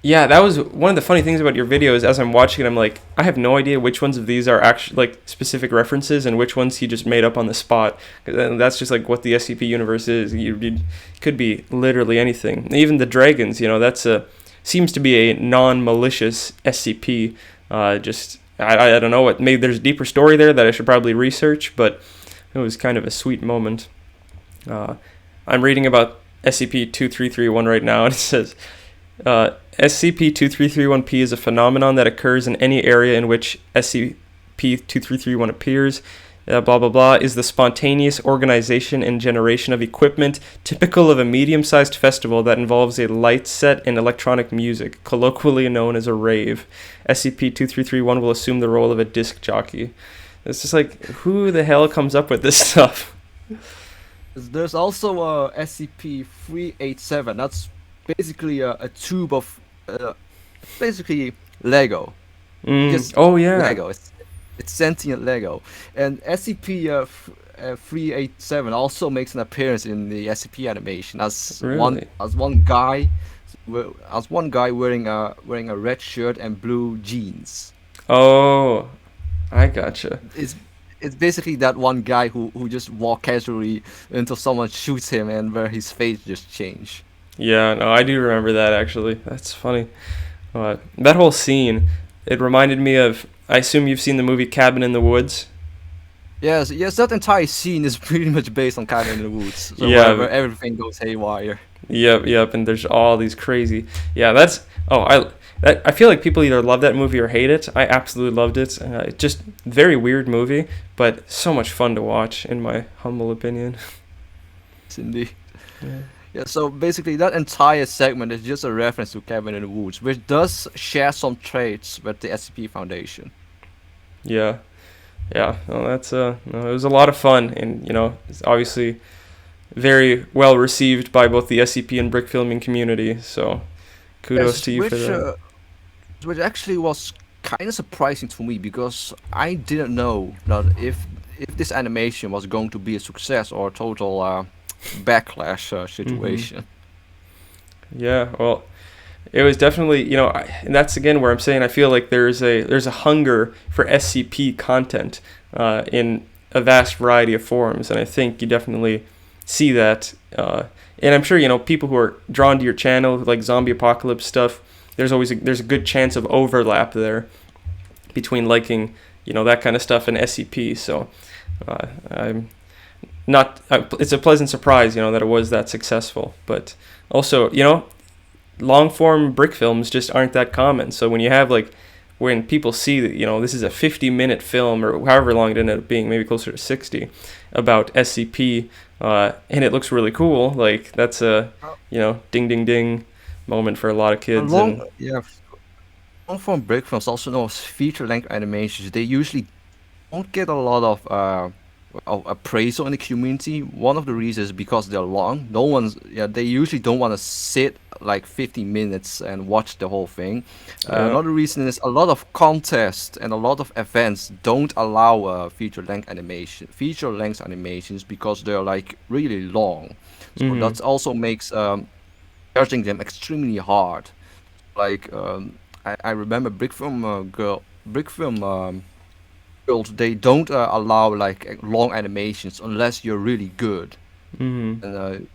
yeah, that was one of the funny things about your videos. As I'm watching it, I'm like, I have no idea which ones of these are actually like specific references and which ones he just made up on the spot. 'Cause that's just like what the SCP universe is. You could be literally anything. Even the dragons, that's a seems to be a non-malicious SCP. Just I don't know what. Maybe there's a deeper story there that I should probably research, but it was kind of a sweet moment. Uh, I'm reading about SCP-2331 right now, and it says SCP-2331-P is a phenomenon that occurs in any area in which SCP-2331 appears. Blah blah blah is the spontaneous organization and generation of equipment typical of a medium-sized festival that involves a light set and electronic music, colloquially known as a rave. SCP-2331 will assume the role of a disc jockey. It's just like, who the hell comes up with this stuff? There's also SCP-387. That's basically a tube of basically Lego. Just Oh yeah, Lego. It's sentient Lego. And SCP-387 also makes an appearance in the SCP animation really. as one guy wearing a red shirt and blue jeans. Oh, I gotcha. It's it's basically that one guy who just walk casually until someone shoots him and where his face just change. Yeah, no, I do remember that actually. That's funny. That whole scene, it reminded me of. I assume you've seen the movie Cabin in the Woods. Yes, that entire scene is pretty much based on Cabin in the Woods, so Yeah, where everything goes haywire. yep, and there's all these crazy. Yeah, that's. Oh, I feel like people either love that movie or hate it. I absolutely loved it. It's just very weird movie, but so much fun to watch, in my humble opinion. Cindy. Yeah. Yeah, so basically that entire segment is just a reference to Cabin in the Woods, which does share some traits with the SCP Foundation. Yeah, yeah. No, that's no, it was a lot of fun, and it's obviously very well received by both the SCP and brick filming community. So kudos Yes, to you for that. which actually was kind of surprising to me because I didn't know that if this animation was going to be a success or a total backlash Hmm. situation. Yeah, well, it was definitely, and that's again where I'm saying I feel like there's a hunger for SCP content in a vast variety of forms, and I think you definitely see that. And I'm sure people who are drawn to your channel, like zombie apocalypse stuff. There's a good chance of overlap there between liking that kind of stuff and SCP. So I'm not. It's a pleasant surprise, that it was that successful, but also, long form brick films just aren't that common. So when you have like when people see that this is a 50-minute film or however long it ended up being, maybe closer to 60, about SCP, and it looks really cool, like that's a ding ding ding moment for a lot of A kids. long And yeah, long form break films, also known as feature length animations, they usually don't get a lot of appraisal in the community. One of the reasons is because they're long. No one's yeah, they usually don't want to sit like 50 minutes and watch the whole thing. yeah. Another reason is a lot of contests and a lot of events don't allow feature length animations because they're like really long. So Hmm. that also makes judging them extremely hard. Like I remember Brick Film world, they don't allow like long animations unless you're really good. Mm-hmm.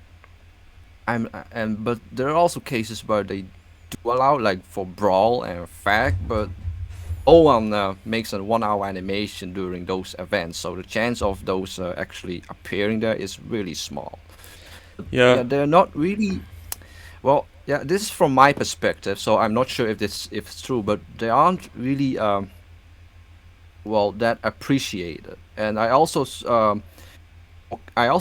And but there are also cases where they do allow like for brawl and fact, but no one makes a 1 hour animation during those events, so the chance of those actually appearing there is really small. Yeah. Yeah, they're not really well. Yeah, this is from my perspective, so I'm not sure if it's true, but they aren't really well that appreciated. And I also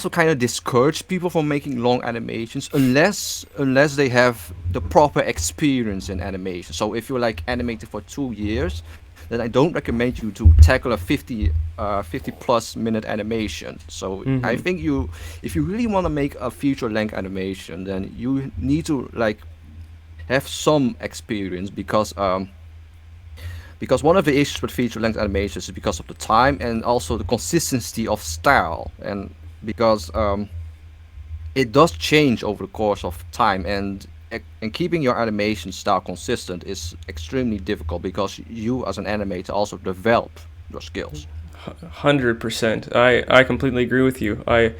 kind of discourage people from making long animations unless they have the proper experience in animation. So if you're like animating for 2 years, then I don't recommend you to tackle a 50 plus minute animation. So I Mm-hmm. think if you really want to make a feature length animation, then you need to like have some experience because one of the issues with feature length animations is because of the time and also the consistency of style, and because it does change over the course of time, and keeping your animation style consistent is extremely difficult because you as an animator also develop your skills. 100%. I completely agree with you. And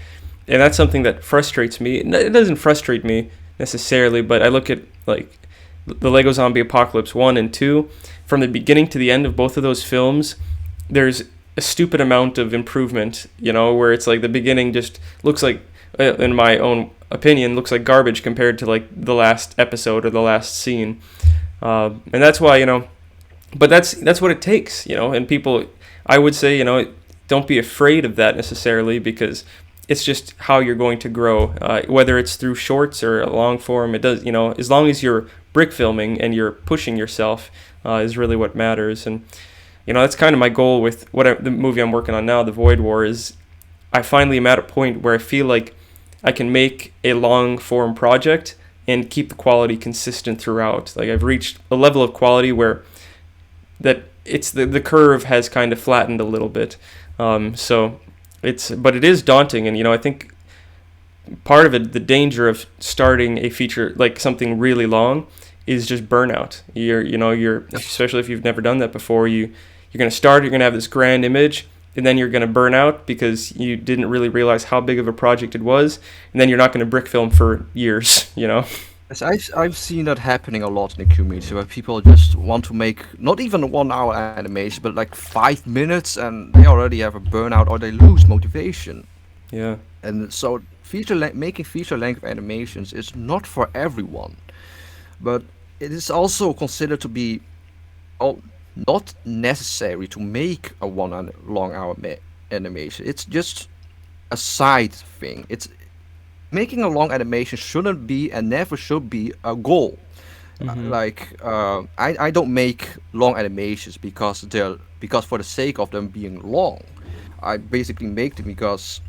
that's something that frustrates me. It doesn't frustrate me necessarily, but I look at like the Lego Zombie Apocalypse 1 and 2, from the beginning to the end of both of those films, there's a stupid amount of improvement, where it's like the beginning just looks like, in my own opinion, looks like garbage compared to like the last episode or the last scene. And that's why, but that's what it takes, and people, I would say, don't be afraid of that necessarily, because it's just how you're going to grow, whether it's through shorts or a long form. It does, as long as you're brick filming and you're pushing yourself, is really what matters. And that's kind of my goal with the movie I'm working on now, The Void War. Is I finally am at a point where I feel like I can make a long form project and keep the quality consistent throughout. Like, I've reached a level of quality where that it's the curve has kind of flattened a little bit. But it is daunting, and I think part of it, the danger of starting a feature like something really long, is just burnout. You're especially if you've never done that before. You're gonna start. You're gonna have this grand image, and then you're gonna burn out because you didn't really realize how big of a project it was, and then you're not gonna brick film for years. Yes, I've seen that happening a lot in the community where people just want to make not even a 1 hour animation, but like 5 minutes, and they already have a burnout or they lose motivation. Yeah. And so making feature length animations is not for everyone, but it is also considered to be oh, not necessary to make a long hour animation. It's just a side thing. It's making a long animation shouldn't be and never should be a goal. Mm-hmm. I don't make long animations because for the sake of them being long. I basically make them because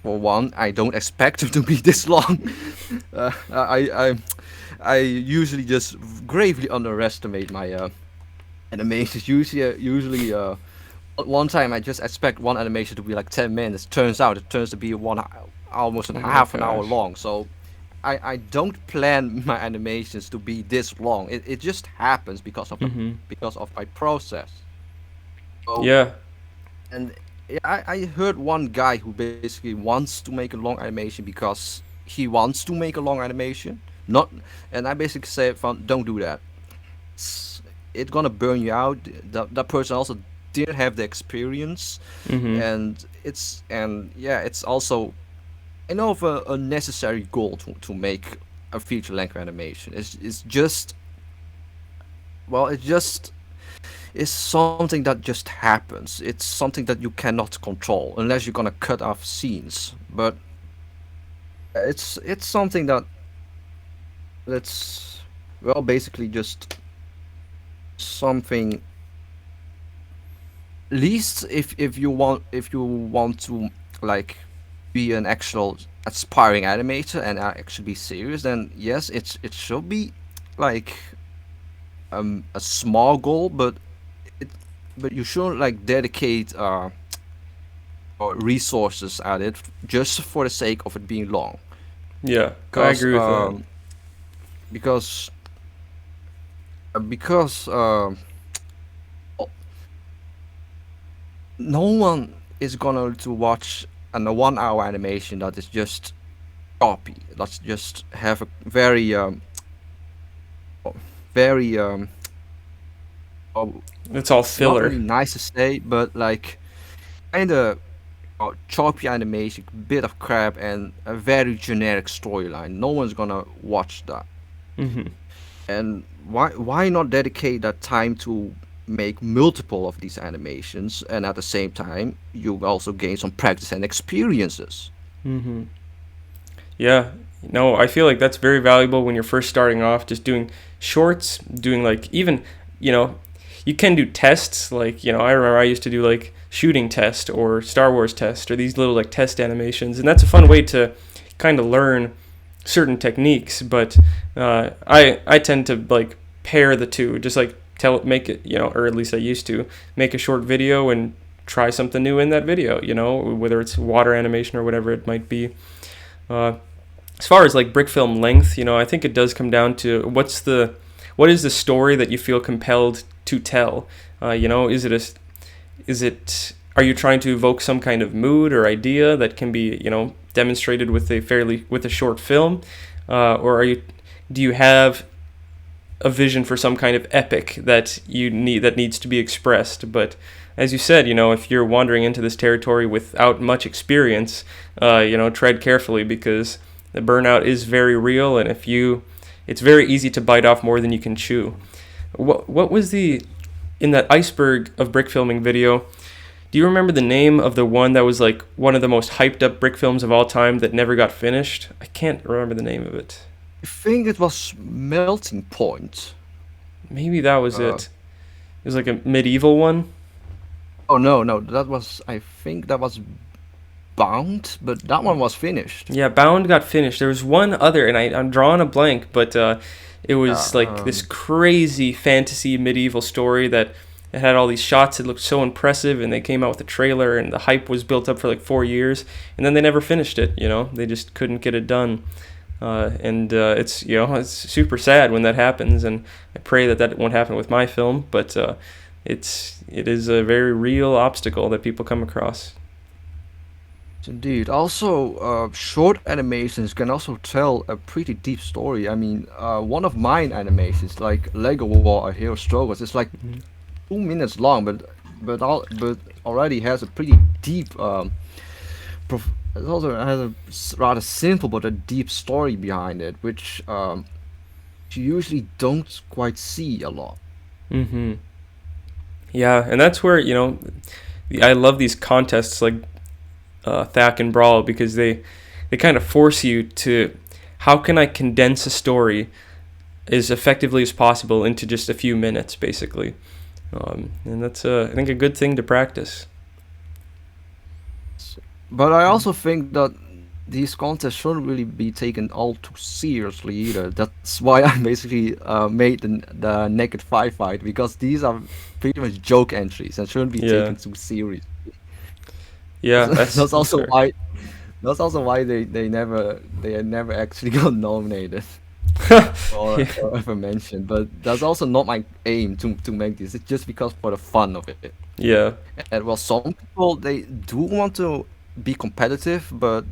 for one, I don't expect them to be this long. I usually just gravely underestimate my animations. One time I just expect one animation to be like 10 minutes. Turns out it turns to be almost an Oh my half an hour gosh. long. So I don't plan my animations to be this long. It just happens Mm-hmm. because of my process. So Yeah. and yeah, I heard one guy who basically wants to make a long animation because he wants to make a long animation. Not, and I basically say, don't do that. It's gonna burn you out. That person also didn't have the experience, Mm-hmm. and yeah, it's also of a necessary goal to make a feature length animation. It's just well, it just is something that just happens. It's something that you cannot control unless you're gonna cut off scenes. But it's something that's well basically just something. Least if you want to like be an actual aspiring animator and actually be serious, then yes, it should be like a small goal, it but you shouldn't like dedicate or resources at it just for the sake of it being long. Yeah, I Because agree with that. because because no one is gonna to watch a 1 hour animation that is just copy. Let's just have a very oh, It's all it's not filler. really nice to say, but like kind of choppy animation, bit of crap, and a very generic storyline. No one's gonna watch that. Hmm. And why not dedicate that time to make multiple of these animations, and at the same time you also gain some practice and experiences. Hmm. Yeah. No, I feel like that's very valuable when you're first starting off, just doing shorts, doing like even, you know, you can do tests. Like, I remember I used to do like shooting test or Star Wars test or these little like test animations. And that's a fun way to kind of learn certain techniques. But I tend to like pair the two, just like make it, or at least I used to make a short video and try something new in that video, whether it's water animation or whatever it might be. Uh, as far as like brick film length, I think it does come down to what is the story that you feel compelled to tell. Is it are you trying to evoke some kind of mood or idea that can be demonstrated with a short film, or do you have a vision for some kind of epic that needs to be expressed? But as you said, if you're wandering into this territory without much experience, tread carefully because the burnout is very real, and it's very easy to bite off more than you can chew. What was the in that iceberg of brick filming video? Do you remember the name of the one that was like one of the most hyped up brick films of all time that never got finished? I can't remember the name of it. I think it was Melting Point. Maybe that was uh, it. It was like a medieval one. oh no, that was, I think that was Bound, but that one was finished. Yeah, Bound got finished. There was one other, and I'm drawing a blank, but it Yeah, was like this crazy fantasy medieval story that it had all these shots. It looked so impressive, and they came out with a trailer, and the hype was built up for like 4 years, and then they never finished it. They just couldn't get it done, and it's super sad when that happens, and I pray that that won't happen with my film, but it is a very real obstacle that people come across. indeed. Also, short animations can also tell a pretty deep story. I mean, one of mine animations, like Lego War: A Hero Struggles, is like Hmm. 2 minutes long, but already has a pretty deep. It also has a rather simple but a deep story behind it, which you usually don't quite see a lot. Hmm. Yeah, and that's where I love these contests like Thack and Brawl because they kind of force you to how can I condense a story as effectively as possible into just a few minutes, basically, and that's I think a good thing to practice. But I also think that these contests shouldn't really be taken all too seriously either. That's why I basically made the Naked Firefight, because these are pretty much joke entries and shouldn't be Yeah, taken too serious. yeah, That's that's also fair. why they never actually got nominated Yeah, or ever mentioned. But that's also not my aim to make this. It's just because for the fun of it. yeah, And well, some people they do want to be competitive, but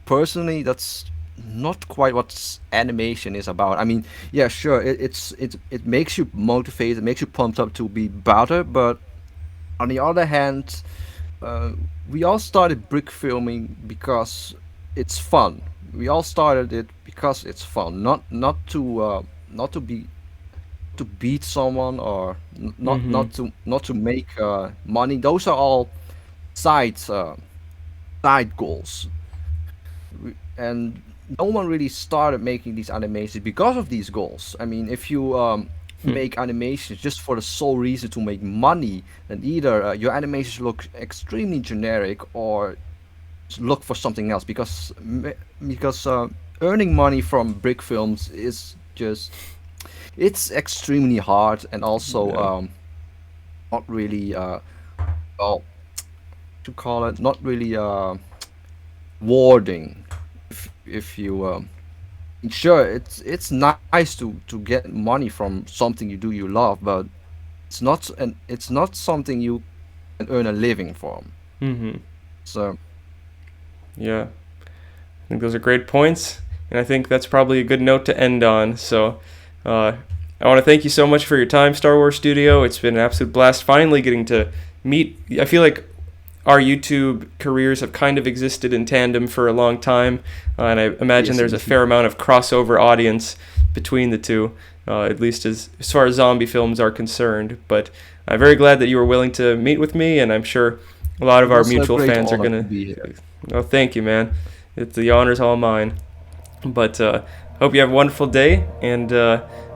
personally, that's not quite what animation is about. I mean, yeah, sure, it makes you motivated, it makes you pumped up to be better, but on the other hand, uh, we all started brick filming because it's fun. We all started it because it's fun, not to beat someone, or hmm, not to make money. Those are all side uh, side goals. And no one really started making these animations because of these goals. I mean, if you make animations just for the sole reason to make money, then either your animations look extremely generic, or look for something else, because earning money from brick films is just, it's extremely hard, and also yeah, not really well, to call it, not really rewarding. If you sure, it's nice to get money from something you do you love, but it's not something you and earn a living from. Mm-hmm. So Yeah. I think those are great points, and I think that's probably a good note to end on. So, I want to thank you so much for your time, Star Wars Studio. It's been an absolute blast finally getting to meet. I feel like our YouTube careers have kind of existed in tandem for a long time, and I imagine yes, there's a indeed. fair amount of crossover audience between the two, at least as far as zombie films are concerned. But I'm very glad that you were willing to meet with me, and I'm sure a lot It of our was a mutual great fans are honor going to to. be here. Oh, thank you, man. The honor's all mine. But hope you have a wonderful day, and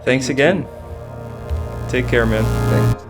thanks You again. too. Take care, man. Thanks.